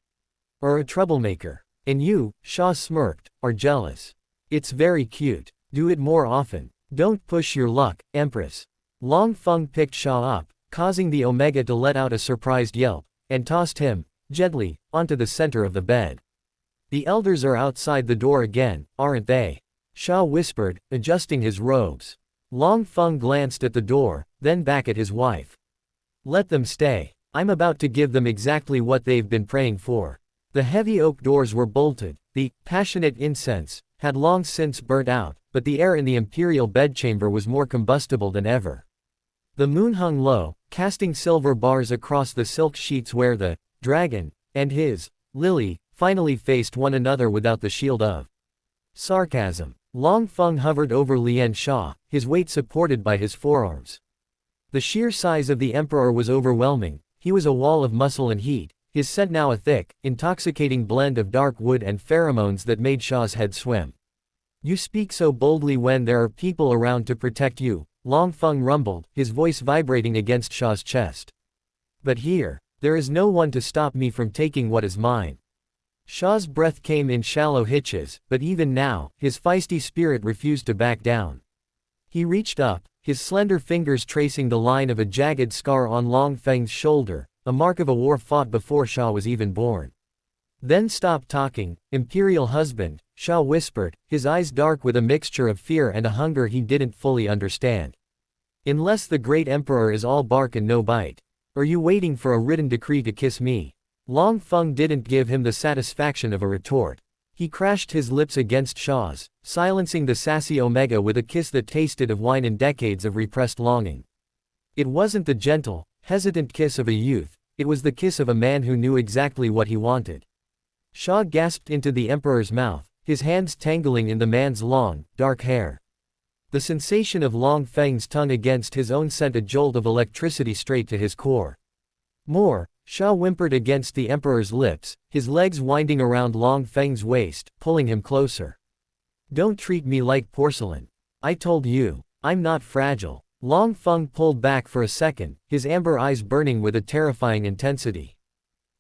Are a troublemaker. And you, Sha smirked, are jealous. It's very cute. Do it more often. Don't push your luck, Empress. Long Feng picked Sha up, causing the Omega to let out a surprised yelp, and tossed him, gently, onto the center of the bed. The elders are outside the door again, aren't they? Sha whispered, adjusting his robes. Long Feng glanced at the door, then back at his wife. Let them stay. I'm about to give them exactly what they've been praying for. The heavy oak doors were bolted, the passionate incense had long since burnt out, but the air in the imperial bedchamber was more combustible than ever. The moon hung low, casting silver bars across the silk sheets where the dragon and his lily finally faced one another without the shield of sarcasm. Long Feng hovered over Lian Xia, his weight supported by his forearms. The sheer size of the emperor was overwhelming. He was a wall of muscle and heat, his scent now a thick, intoxicating blend of dark wood and pheromones that made Xia's head swim. "You speak so boldly when there are people around to protect you," Long Feng rumbled, his voice vibrating against Xia's chest. "But here, there is no one to stop me from taking what is mine." Xia's breath came in shallow hitches, but even now, his feisty spirit refused to back down. He reached up, his slender fingers tracing the line of a jagged scar on Long Feng's shoulder, a mark of a war fought before Xia was even born. "Then stop talking, imperial husband," Xia whispered, his eyes dark with a mixture of fear and a hunger he didn't fully understand. "Unless the great emperor is all bark and no bite. Are you waiting for a written decree to kiss me?" Long Feng didn't give him the satisfaction of a retort. He crashed his lips against Xia's, silencing the sassy Omega with a kiss that tasted of wine and decades of repressed longing. It wasn't the gentle, hesitant kiss of a youth, it was the kiss of a man who knew exactly what he wanted. Xia gasped into the emperor's mouth, his hands tangling in the man's long, dark hair. The sensation of Long Feng's tongue against his own sent a jolt of electricity straight to his core. "More," Xia whimpered against the emperor's lips, his legs winding around Long Feng's waist, pulling him closer. "Don't treat me like porcelain. I told you, I'm not fragile." Long Feng pulled back for a second, his amber eyes burning with a terrifying intensity.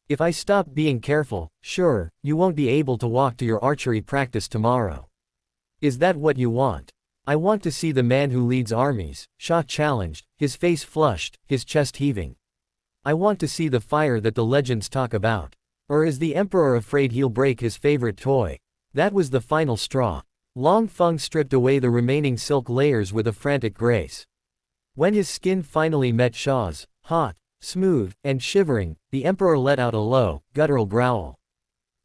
"If I stop being careful, sure, you won't be able to walk to your archery practice tomorrow. Is that what you want?" "I want to see the man who leads armies," Xia challenged, his face flushed, his chest heaving. "I want to see the fire that the legends talk about. Or is the emperor afraid he'll break his favorite toy?" That was the final straw. Long Feng stripped away the remaining silk layers with a frantic grace. When his skin finally met Xia's, hot, smooth, and shivering, the emperor let out a low, guttural growl.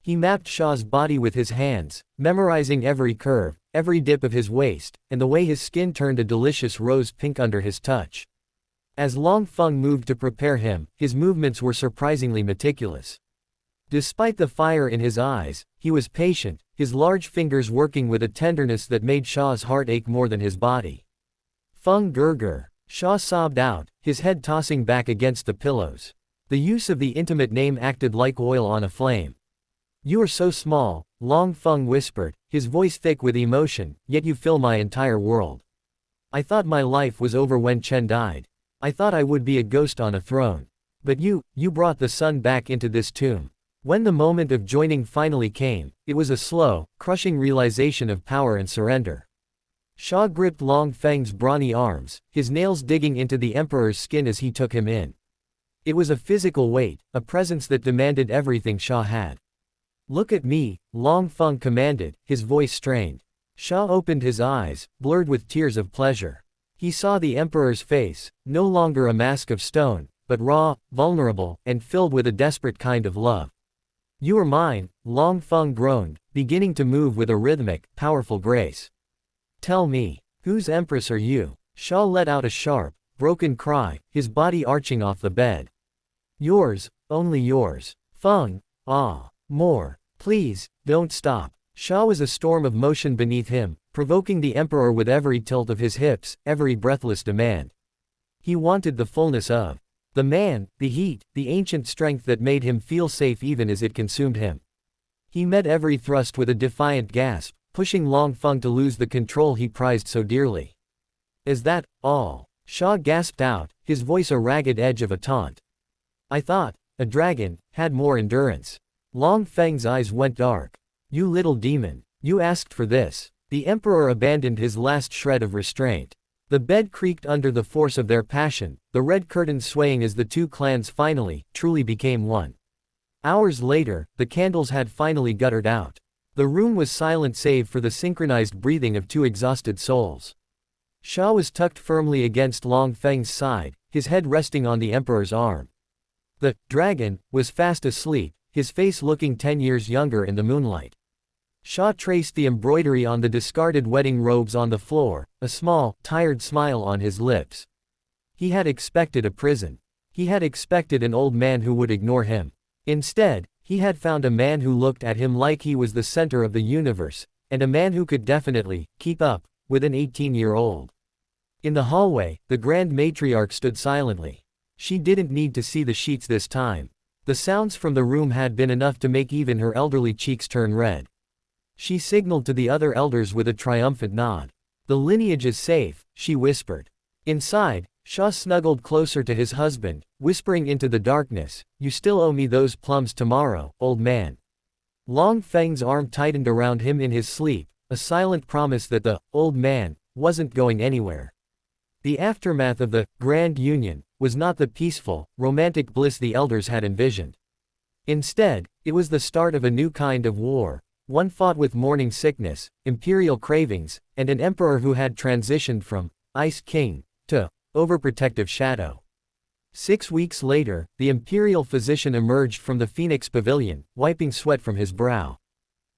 He mapped Xia's body with his hands, memorizing every curve, every dip of his waist, and the way his skin turned a delicious rose pink under his touch. As Long Feng moved to prepare him, his movements were surprisingly meticulous. Despite the fire in his eyes, he was patient, his large fingers working with a tenderness that made Xia's heart ache more than his body. "Feng Gerger," Xia sobbed out, his head tossing back against the pillows. The use of the intimate name acted like oil on a flame. "You are so small," Long Feng whispered, his voice thick with emotion, "yet you fill my entire world. I thought my life was over when Chen died. I thought I would be a ghost on a throne. But you brought the sun back into this tomb." When the moment of joining finally came, it was a slow, crushing realization of power and surrender. Xia gripped Long Feng's brawny arms, his nails digging into the emperor's skin as he took him in. It was a physical weight, a presence that demanded everything Xia had. "Look at me," Long Feng commanded, his voice strained. Xia opened his eyes, blurred with tears of pleasure. He saw the emperor's face, no longer a mask of stone, but raw, vulnerable, and filled with a desperate kind of love. "You are mine," Long Feng groaned, beginning to move with a rhythmic, powerful grace. "Tell me, whose empress are you?" Xia let out a sharp, broken cry, his body arching off the bed. "Yours, only yours." "Feng, more. Please, don't stop." Xia was a storm of motion beneath him, provoking the emperor with every tilt of his hips, every breathless demand. He wanted the fullness of the man, the heat, the ancient strength that made him feel safe even as it consumed him. He met every thrust with a defiant gasp, pushing Long Feng to lose the control he prized so dearly. "Is that all?" Xia gasped out, his voice a ragged edge of a taunt. "I thought a dragon had more endurance." Long Feng's eyes went dark. "You little demon, you asked for this." The emperor abandoned his last shred of restraint. The bed creaked under the force of their passion, the red curtains swaying as the two clans finally, truly became one. Hours later, the candles had finally guttered out. The room was silent save for the synchronized breathing of two exhausted souls. Xia was tucked firmly against Long Feng's side, his head resting on the emperor's arm. The dragon was fast asleep, his face looking 10 years younger in the moonlight. Xia traced the embroidery on the discarded wedding robes on the floor, a small, tired smile on his lips. He had expected a prison. He had expected an old man who would ignore him. Instead, he had found a man who looked at him like he was the center of the universe, and a man who could definitely keep up with an 18-year-old. In the hallway, the Grand Matriarch stood silently. She didn't need to see the sheets this time. The sounds from the room had been enough to make even her elderly cheeks turn red. She signaled to the other elders with a triumphant nod. "The lineage is safe," she whispered. Inside, Xia snuggled closer to his husband, whispering into the darkness, "You still owe me those plums tomorrow, old man." Long Feng's arm tightened around him in his sleep, a silent promise that the old man wasn't going anywhere. The aftermath of the Grand Union was not the peaceful, romantic bliss the elders had envisioned. Instead, it was the start of a new kind of war, one fought with morning sickness, imperial cravings, and an emperor who had transitioned from Ice King to overprotective shadow. 6 weeks later, the imperial physician emerged from the Phoenix Pavilion, wiping sweat from his brow.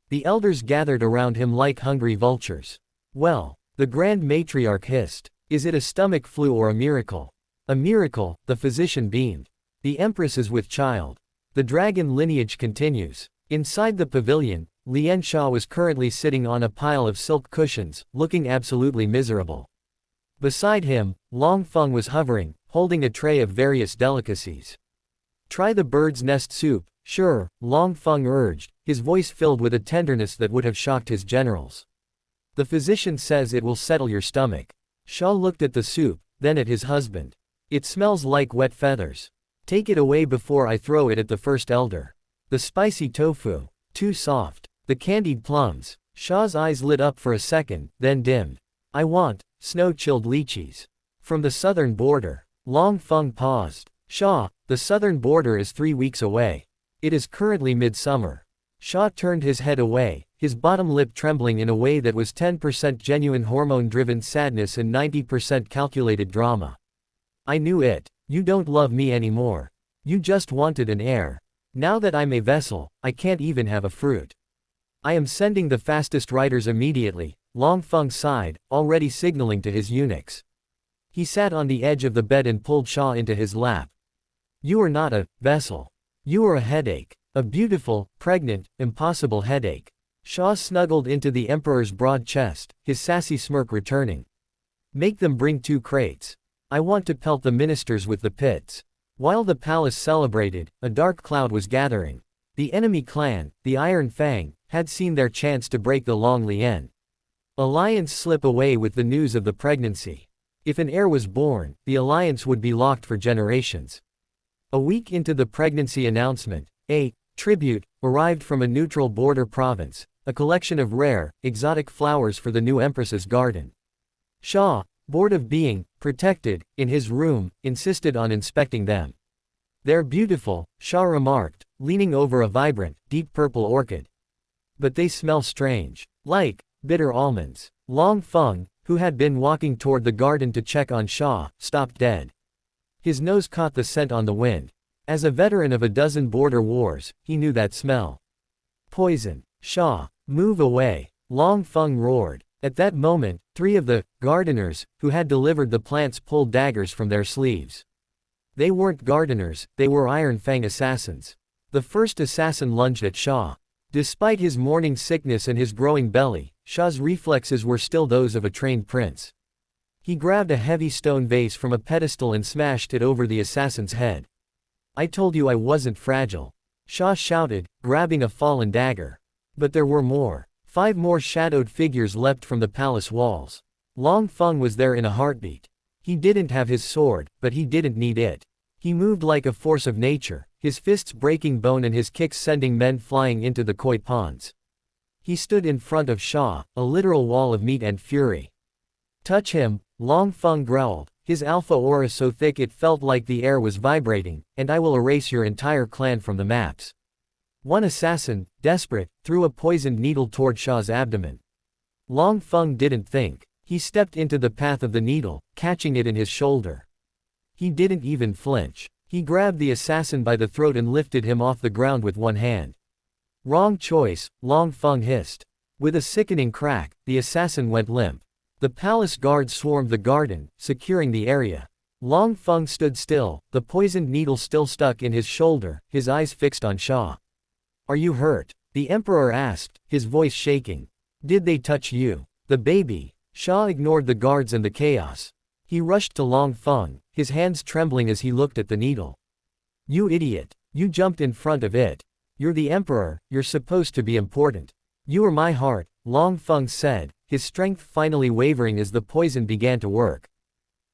The elders gathered around him like hungry vultures. "Well," the Grand Matriarch hissed, "is it a stomach flu or a miracle?" "A miracle," the physician beamed. "The Empress is with child. The dragon lineage continues." Inside the pavilion, Lian Xia was currently sitting on a pile of silk cushions, looking absolutely miserable. Beside him, Long Feng was hovering, holding a tray of various delicacies. "Try the bird's nest soup." "Sure," Long Feng urged, his voice filled with a tenderness that would have shocked his generals. "The physician says it will settle your stomach." Xia looked at the soup, then at his husband. "It smells like wet feathers. Take it away before I throw it at the first elder." "The spicy tofu. Too soft." "The candied plums." Xia's eyes lit up for a second, then dimmed. "I want snow-chilled lychees. From the southern border." Long Feng paused. "Xia, the southern border is 3 weeks away. It is currently midsummer." Xia turned his head away, his bottom lip trembling in a way that was 10% genuine hormone-driven sadness and 90% calculated drama. "I knew it. You don't love me anymore. You just wanted an heir. Now that I'm a vessel, I can't even have a fruit. I am sending the fastest riders immediately." Long Feng sighed, already signaling to his eunuchs. He sat on the edge of the bed and pulled Xia into his lap. "You are not a vessel. You are a headache. A beautiful, pregnant, impossible headache." Xia snuggled into the emperor's broad chest, his sassy smirk returning. "Make them bring 2 crates. I want to pelt the ministers with the pits." While the palace celebrated, a dark cloud was gathering. The enemy clan, the Iron Fang, had seen their chance to break the Long Lian alliance slip away with the news of the pregnancy. If an heir was born, the alliance would be locked for generations. A week into the pregnancy announcement, a tribute arrived from a neutral border province, a collection of rare, exotic flowers for the new empress's garden. Xia, bored of being protected in his room, insisted on inspecting them. "They're beautiful," Xia remarked, leaning over a vibrant, deep purple orchid. "But they smell strange. Like bitter almonds." Long Feng, who had been walking toward the garden to check on Xia, stopped dead. His nose caught the scent on the wind. As a veteran of a dozen border wars, he knew that smell. "Poison." "Xia, move away," Long Feng roared. At that moment, 3 of the gardeners who had delivered the plants pulled daggers from their sleeves. They weren't gardeners, they were Iron Fang assassins. The first assassin lunged at Xia. Despite his morning sickness and his growing belly, Xia's reflexes were still those of a trained prince. He grabbed a heavy stone vase from a pedestal and smashed it over the assassin's head. "I told you I wasn't fragile," Xia shouted, grabbing a fallen dagger. But there were more. 5 more shadowed figures leapt from the palace walls. Long Feng was there in a heartbeat. He didn't have his sword, but he didn't need it. He moved like a force of nature, his fists breaking bone and his kicks sending men flying into the koi ponds. He stood in front of Xia, a literal wall of meat and fury. "Touch him," Long Feng growled, his alpha aura so thick it felt like the air was vibrating, "and I will erase your entire clan from the maps." One assassin, desperate, threw a poisoned needle toward Xia's abdomen. Long Feng didn't think. He stepped into the path of the needle, catching it in his shoulder. He didn't even flinch. He grabbed the assassin by the throat and lifted him off the ground with one hand. Wrong choice, Long Feng hissed. With a sickening crack, the assassin went limp. The palace guards swarmed the garden, securing the area. Long Feng stood still, the poisoned needle still stuck in his shoulder, his eyes fixed on Xia. Are you hurt? The emperor asked, his voice shaking. Did they touch you? The baby. Xia ignored the guards and the chaos. He rushed to Long Feng, his hands trembling as he looked at the needle. You idiot. You jumped in front of it. You're the emperor, you're supposed to be important. You are my heart, Long Feng said, his strength finally wavering as the poison began to work.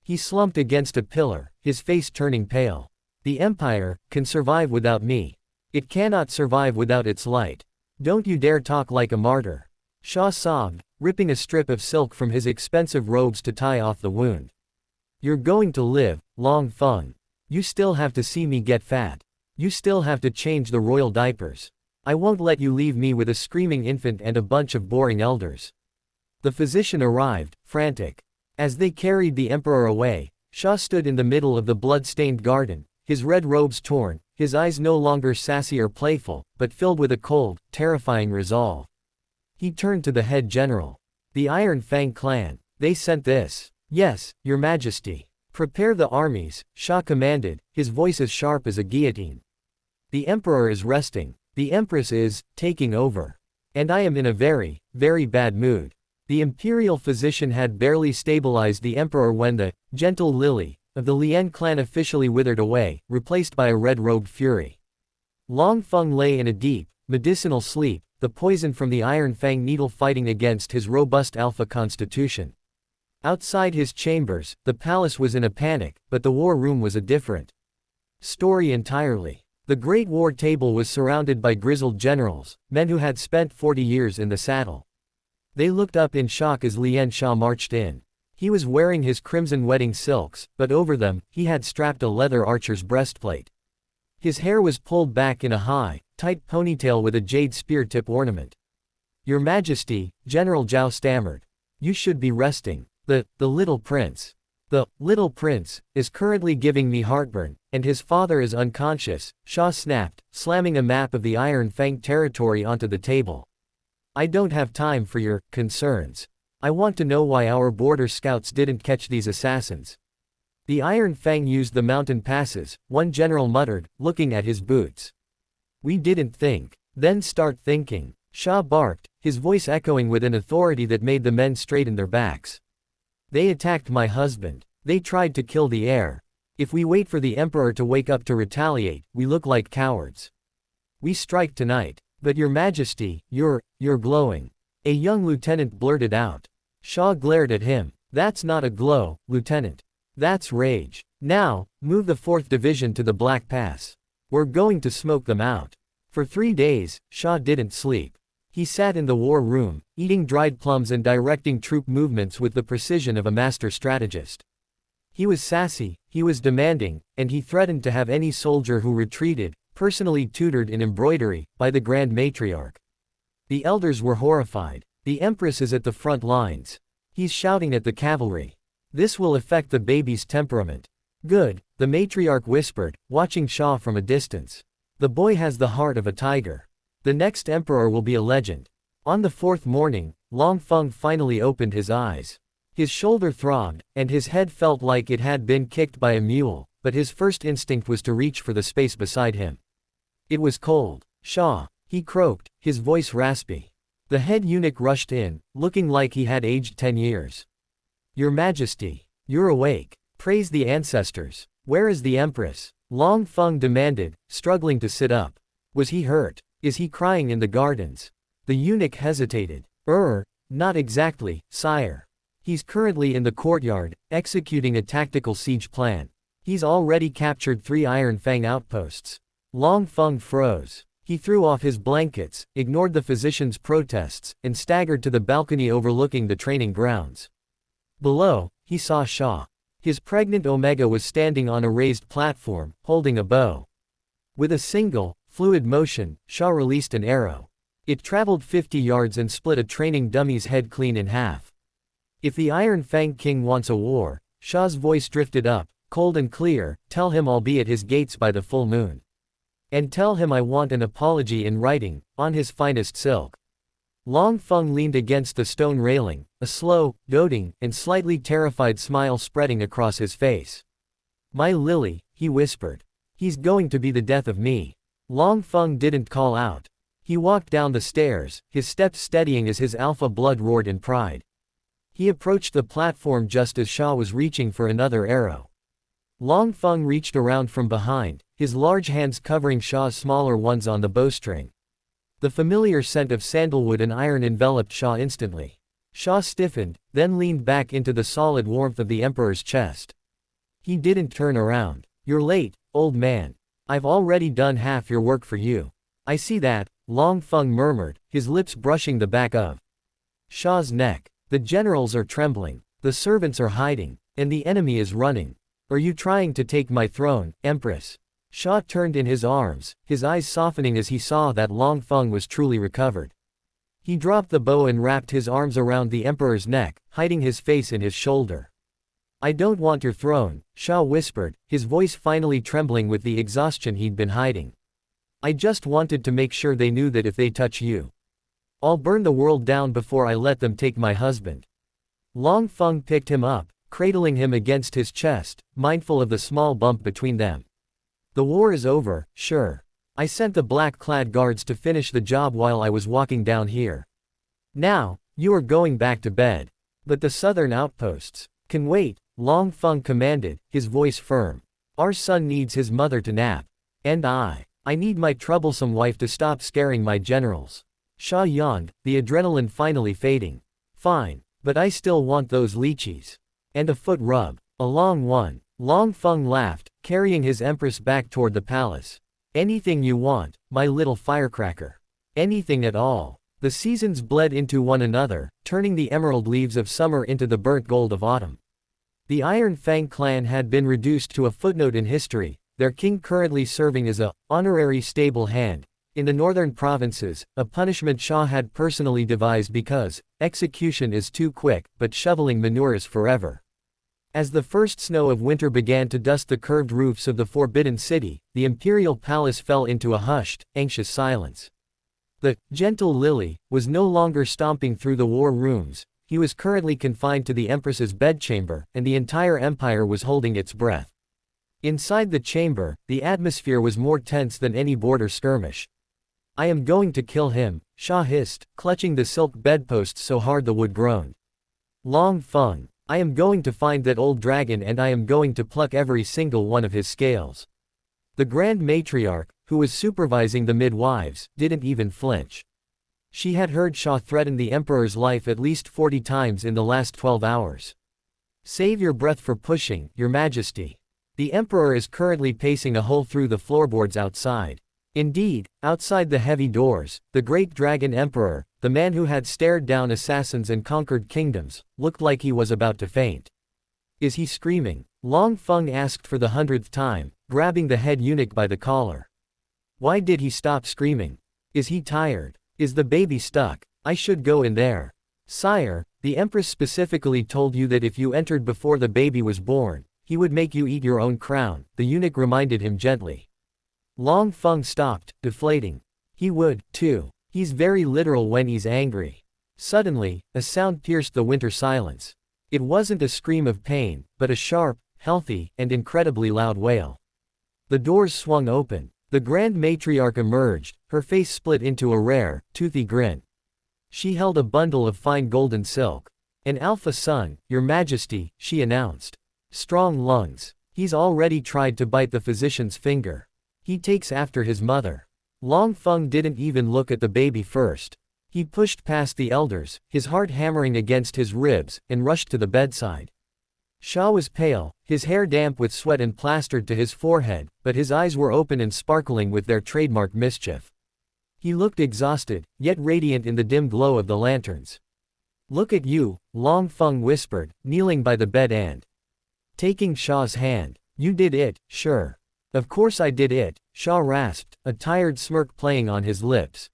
He slumped against a pillar, his face turning pale. The empire can survive without me. It cannot survive without its light. Don't you dare talk like a martyr. Xia sobbed, ripping a strip of silk from his expensive robes to tie off the wound. You're going to live, Long Feng. You still have to see me get fat. You still have to change the royal diapers. I won't let you leave me with a screaming infant and a bunch of boring elders. The physician arrived, frantic. As they carried the emperor away, Xia stood in the middle of the blood-stained garden, his red robes torn, his eyes no longer sassy or playful, but filled with a cold, terrifying resolve. He turned to the head general. The Iron Fang clan. They sent this. Yes, your majesty. Prepare the armies, Xia commanded, his voice as sharp as a guillotine. The emperor is resting. The empress is taking over. And I am in a very, very bad mood. The imperial physician had barely stabilized the emperor when the gentle lily of the Lian clan officially withered away, replaced by a red-robed fury. Long Feng lay in a deep, medicinal sleep, the poison from the Iron Fang needle fighting against his robust alpha constitution. Outside his chambers, the palace was in a panic, but the war room was a different story entirely. The Great War table was surrounded by grizzled generals, men who had spent 40 years in the saddle. They looked up in shock as Lian Xia marched in. He was wearing his crimson wedding silks, but over them, he had strapped a leather archer's breastplate. His hair was pulled back in a high, tight ponytail with a jade spear tip ornament. Your Majesty, General Zhao stammered. You should be resting. The little prince. The little prince is currently giving me heartburn, and his father is unconscious, Xia snapped, slamming a map of the Iron Fang territory onto the table. I don't have time for your concerns. I want to know why our border scouts didn't catch these assassins. The Iron Fang used the mountain passes, one general muttered, looking at his boots. We didn't think. Then start thinking. Xia barked, his voice echoing with an authority that made the men straighten their backs. They attacked my husband. They tried to kill the heir. If we wait for the emperor to wake up to retaliate, we look like cowards. We strike tonight. But your majesty, you're glowing. A young lieutenant blurted out. Xia glared at him. That's not a glow, lieutenant. That's rage. Now, move the 4th Division to the Black Pass. We're going to smoke them out. For 3 days, Xia didn't sleep. He sat in the war room, eating dried plums and directing troop movements with the precision of a master strategist. He was sassy, he was demanding, and he threatened to have any soldier who retreated, personally tutored in embroidery, by the Grand Matriarch. The elders were horrified. The Empress is at the front lines. He's shouting at the cavalry. This will affect the baby's temperament. Good, the matriarch whispered, watching Xia from a distance. The boy has the heart of a tiger. The next emperor will be a legend. On the 4th morning, Long Feng finally opened his eyes. His shoulder throbbed, and his head felt like it had been kicked by a mule, but his first instinct was to reach for the space beside him. It was cold. Xia, he croaked, his voice raspy. The head eunuch rushed in, looking like he had aged 10 years. Your Majesty, you're awake. Praise the ancestors. Where is the Empress? Long Feng demanded, struggling to sit up. Was he hurt? Is he crying in the gardens? The eunuch hesitated. Not exactly, sire. He's currently in the courtyard, executing a tactical siege plan. He's already captured 3 Iron Fang outposts. Long Feng froze. He threw off his blankets, ignored the physician's protests, and staggered to the balcony overlooking the training grounds. Below, he saw Xia. His pregnant Omega was standing on a raised platform, holding a bow. With a single, fluid motion, Xia released an arrow. It traveled 50 yards and split a training dummy's head clean in half. If the Iron Fang King wants a war, Xia's voice drifted up, cold and clear, tell him I'll be at his gates by the full moon. And tell him I want an apology in writing, on his finest silk. Long Feng leaned against the stone railing, a slow, doting, and slightly terrified smile spreading across his face. My lily, he whispered. He's going to be the death of me. Long Feng didn't call out. He walked down the stairs, his steps steadying as his alpha blood roared in pride. He approached the platform just as Xia was reaching for another arrow. Long Feng reached around from behind, his large hands covering Xia's smaller ones on the bowstring. The familiar scent of sandalwood and iron enveloped Xia instantly. Xia stiffened, then leaned back into the solid warmth of the emperor's chest. He didn't turn around. You're late, old man. I've already done half your work for you. I see that, Long Feng murmured, his lips brushing the back of Xia's neck. The generals are trembling, the servants are hiding, and the enemy is running. Are you trying to take my throne, Empress? Xia turned in his arms, his eyes softening as he saw that Long Feng was truly recovered. He dropped the bow and wrapped his arms around the emperor's neck, hiding his face in his shoulder. I don't want your throne, Xia whispered, his voice finally trembling with the exhaustion he'd been hiding. I just wanted to make sure they knew that if they touch you, I'll burn the world down before I let them take my husband. Long Feng picked him up, cradling him against his chest, mindful of the small bump between them. The war is over, sure. I sent the black-clad guards to finish the job while I was walking down here. Now, you are going back to bed. But the southern outposts can wait, Long Feng commanded, his voice firm. Our son needs his mother to nap. And I need my troublesome wife to stop scaring my generals. Xia yawned, the adrenaline finally fading. Fine, but I still want those lychees. And a foot rub. A long one. Long Feng laughed, carrying his empress back toward the palace. Anything you want, my little firecracker. Anything at all. The seasons bled into one another, turning the emerald leaves of summer into the burnt gold of autumn. The Iron Fang clan had been reduced to a footnote in history, their king currently serving as a honorary stable hand in the northern provinces, a punishment Xia had personally devised because execution is too quick, but shoveling manure is forever. As the first snow of winter began to dust the curved roofs of the Forbidden City, the imperial palace fell into a hushed, anxious silence. The gentle Lily was no longer stomping through the war rooms, he was currently confined to the Empress's bedchamber, and the entire empire was holding its breath. Inside the chamber, the atmosphere was more tense than any border skirmish. I am going to kill him, Xia hissed, clutching the silk bedpost so hard the wood groaned. Long Feng. I am going to find that old dragon and I am going to pluck every single one of his scales. The Grand Matriarch, who was supervising the midwives, didn't even flinch. She had heard Xia threaten the emperor's life at least 40 times in the last 12 hours. Save your breath for pushing, your majesty. The emperor is currently pacing a hole through the floorboards outside. Indeed, outside the heavy doors, the great dragon emperor, the man who had stared down assassins and conquered kingdoms, looked like he was about to faint. Is he screaming? Long Feng asked for the 100th time, grabbing the head eunuch by the collar. Why did he stop screaming? Is he tired? Is the baby stuck? I should go in there. Sire, the Empress specifically told you that if you entered before the baby was born, he would make you eat your own crown, the eunuch reminded him gently. Long Feng stopped, deflating. He would, too. He's very literal when he's angry. Suddenly, a sound pierced the winter silence. It wasn't a scream of pain, but a sharp, healthy, and incredibly loud wail. The doors swung open. The Grand Matriarch emerged, her face split into a rare, toothy grin. She held a bundle of fine golden silk. An alpha son, your majesty, she announced. Strong lungs. He's already tried to bite the physician's finger. He takes after his mother. Long Feng didn't even look at the baby first. He pushed past the elders, his heart hammering against his ribs, and rushed to the bedside. Xia was pale, his hair damp with sweat and plastered to his forehead, but his eyes were open and sparkling with their trademark mischief. He looked exhausted, yet radiant in the dim glow of the lanterns. Look at you, Long Feng whispered, kneeling by the bed and taking Xia's hand. You did it, sure. Of course I did it, Xia rasped, a tired smirk playing on his lips.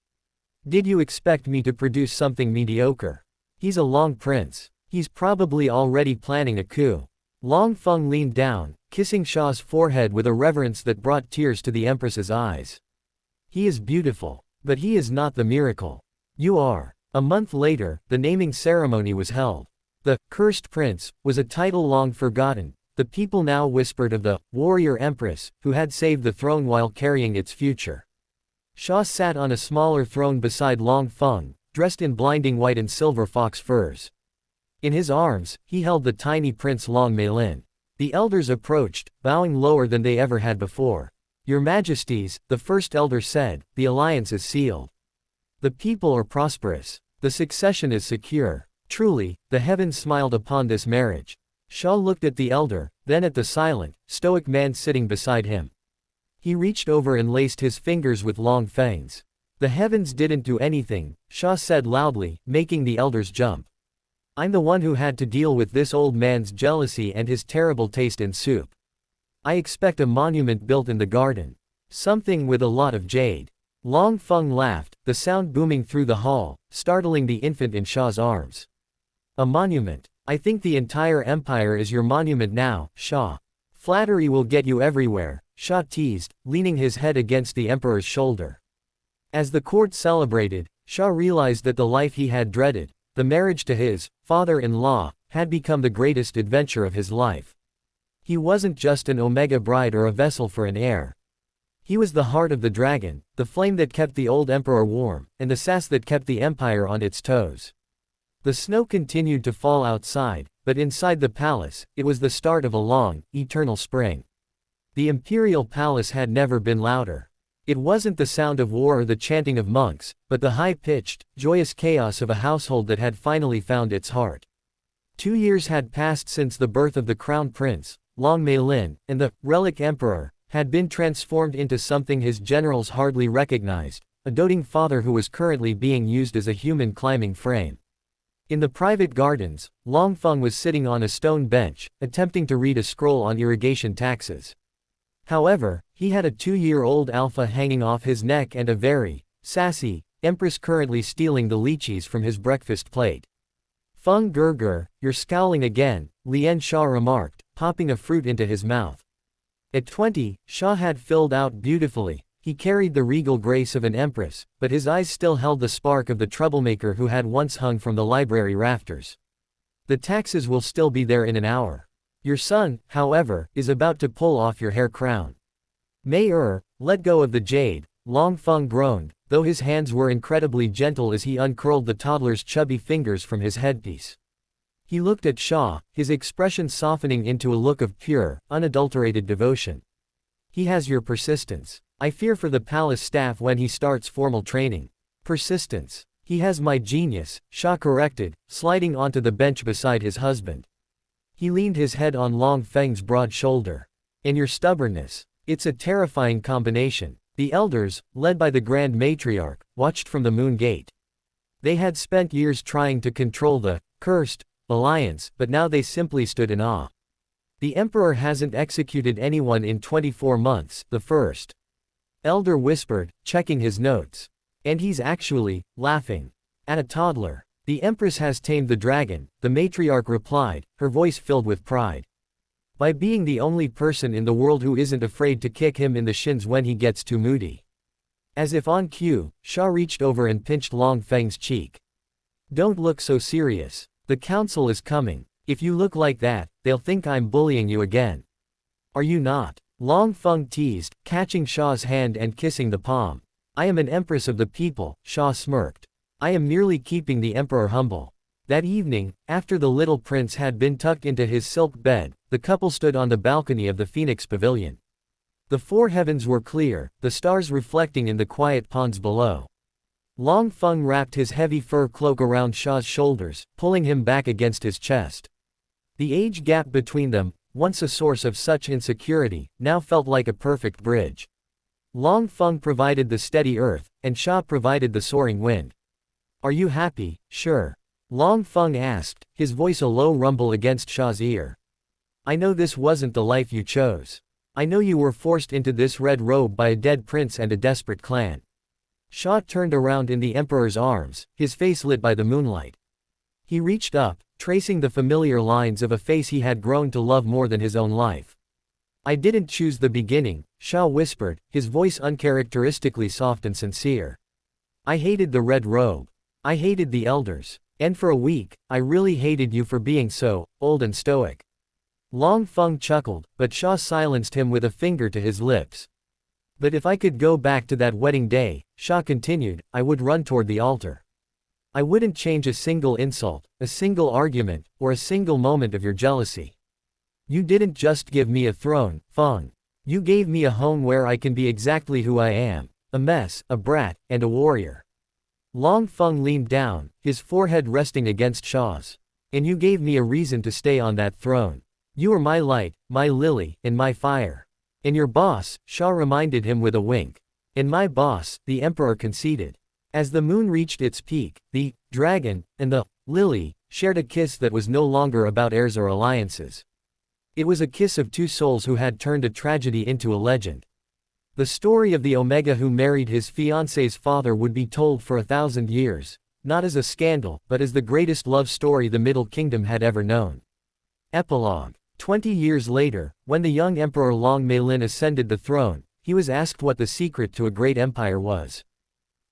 Did you expect me to produce something mediocre? He's a Long Prince. He's probably already planning a coup. Long Feng leaned down, kissing Shah's forehead with a reverence that brought tears to the Empress's eyes. He is beautiful. But he is not the miracle. You are. A month later, the naming ceremony was held. The Cursed Prince was a title long forgotten. The people now whispered of the warrior Empress, who had saved the throne while carrying its future. Xia sat on a smaller throne beside Long Feng, dressed in blinding white and silver fox furs. In his arms, he held the tiny prince Long Meilin. The elders approached, bowing lower than they ever had before. Your Majesties, the first elder said, the alliance is sealed. The people are prosperous. The succession is secure. Truly, the heavens smiled upon this marriage. Xia looked at the elder, then at the silent, stoic man sitting beside him. He reached over and laced his fingers with Long Feng's. The heavens didn't do anything, Xia said loudly, making the elders jump. I'm the one who had to deal with this old man's jealousy and his terrible taste in soup. I expect a monument built in the garden. Something with a lot of jade. Long Feng laughed, the sound booming through the hall, startling the infant in Xia's arms. A monument. I think the entire empire is your monument now, Xia. Flattery will get you everywhere, Xia teased, leaning his head against the emperor's shoulder. As the court celebrated, Xia realized that the life he had dreaded, the marriage to his father-in-law, had become the greatest adventure of his life. He wasn't just an Omega bride or a vessel for an heir. He was the heart of the dragon, the flame that kept the old emperor warm, and the sass that kept the empire on its toes. The snow continued to fall outside, but inside the palace, it was the start of a long, eternal spring. The imperial palace had never been louder. It wasn't the sound of war or the chanting of monks, but the high-pitched, joyous chaos of a household that had finally found its heart. 2 years had passed since the birth of the crown prince, Long Meilin, and the relic emperor had been transformed into something his generals hardly recognized, a doting father who was currently being used as a human climbing frame. In the private gardens, Long Feng was sitting on a stone bench, attempting to read a scroll on irrigation taxes. However, he had a 2-year-old alpha hanging off his neck and a very sassy Empress currently stealing the lychees from his breakfast plate. Feng Gerger, you're scowling again, Lian Xia remarked, popping a fruit into his mouth. At 20, Xia had filled out beautifully. He carried the regal grace of an empress, but his eyes still held the spark of the troublemaker who had once hung from the library rafters. The taxes will still be there in an hour. Your son, however, is about to pull off your hair crown. Heir, let go of the jade, Long Feng groaned, though his hands were incredibly gentle as he uncurled the toddler's chubby fingers from his headpiece. He looked at Xia, his expression softening into a look of pure, unadulterated devotion. He has your persistence. I fear for the palace staff when he starts formal training. Persistence. He has my genius, Xia corrected, sliding onto the bench beside his husband. He leaned his head on Long Feng's broad shoulder. And your stubbornness. It's a terrifying combination. The elders, led by the Grand Matriarch, watched from the moon gate. They had spent years trying to control the cursed alliance, but now they simply stood in awe. The emperor hasn't executed anyone in 24 months, the first elder whispered, checking his notes. And he's actually laughing at a toddler. The empress has tamed the dragon, the matriarch replied, her voice filled with pride. By being the only person in the world who isn't afraid to kick him in the shins when he gets too moody. As if on cue, Xia reached over and pinched Long Feng's cheek. Don't look so serious. The council is coming. If you look like that, they'll think I'm bullying you again. Are you not? Long Feng teased, catching Xia's hand and kissing the palm. I am an empress of the people, Xia smirked. I am merely keeping the emperor humble. That evening, after the little prince had been tucked into his silk bed, the couple stood on the balcony of the Phoenix Pavilion. The 4 heavens were clear, the stars reflecting in the quiet ponds below. Long Feng wrapped his heavy fur cloak around Xia's shoulders, pulling him back against his chest. The age gap between them, once a source of such insecurity, now felt like a perfect bridge. Long Feng provided the steady earth, and Xia provided the soaring wind. Are you happy? Sure. Long Feng asked, his voice a low rumble against Xia's ear. I know this wasn't the life you chose. I know you were forced into this red robe by a dead prince and a desperate clan. Xia turned around in the emperor's arms, his face lit by the moonlight. He reached up, tracing the familiar lines of a face he had grown to love more than his own life. I didn't choose the beginning, Xia whispered, his voice uncharacteristically soft and sincere. I hated the red robe. I hated the elders. And for a week, I really hated you for being so old and stoic. Long Feng chuckled, but Xia silenced him with a finger to his lips. But if I could go back to that wedding day, Xia continued, I would run toward the altar. I wouldn't change a single insult, a single argument, or a single moment of your jealousy. You didn't just give me a throne, Feng. You gave me a home where I can be exactly who I am, a mess, a brat, and a warrior. Long Feng leaned down, his forehead resting against Xia's. And you gave me a reason to stay on that throne. You are my light, my lily, and my fire. And your boss, Xia reminded him with a wink. And my boss, the emperor conceded. As the moon reached its peak, the dragon and the lily shared a kiss that was no longer about heirs or alliances. It was a kiss of two souls who had turned a tragedy into a legend. The story of the Omega who married his fiancé's father would be told for 1,000 years, not as a scandal, but as the greatest love story the Middle Kingdom had ever known. Epilogue. 20 years later, when the young Emperor Long Meilin ascended the throne, he was asked what the secret to a great empire was.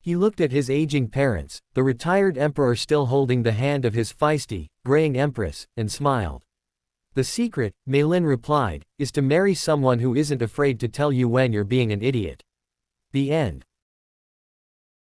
He looked at his aging parents, the retired emperor still holding the hand of his feisty, graying empress, and smiled. The secret, Meilin replied, is to marry someone who isn't afraid to tell you when you're being an idiot. The end.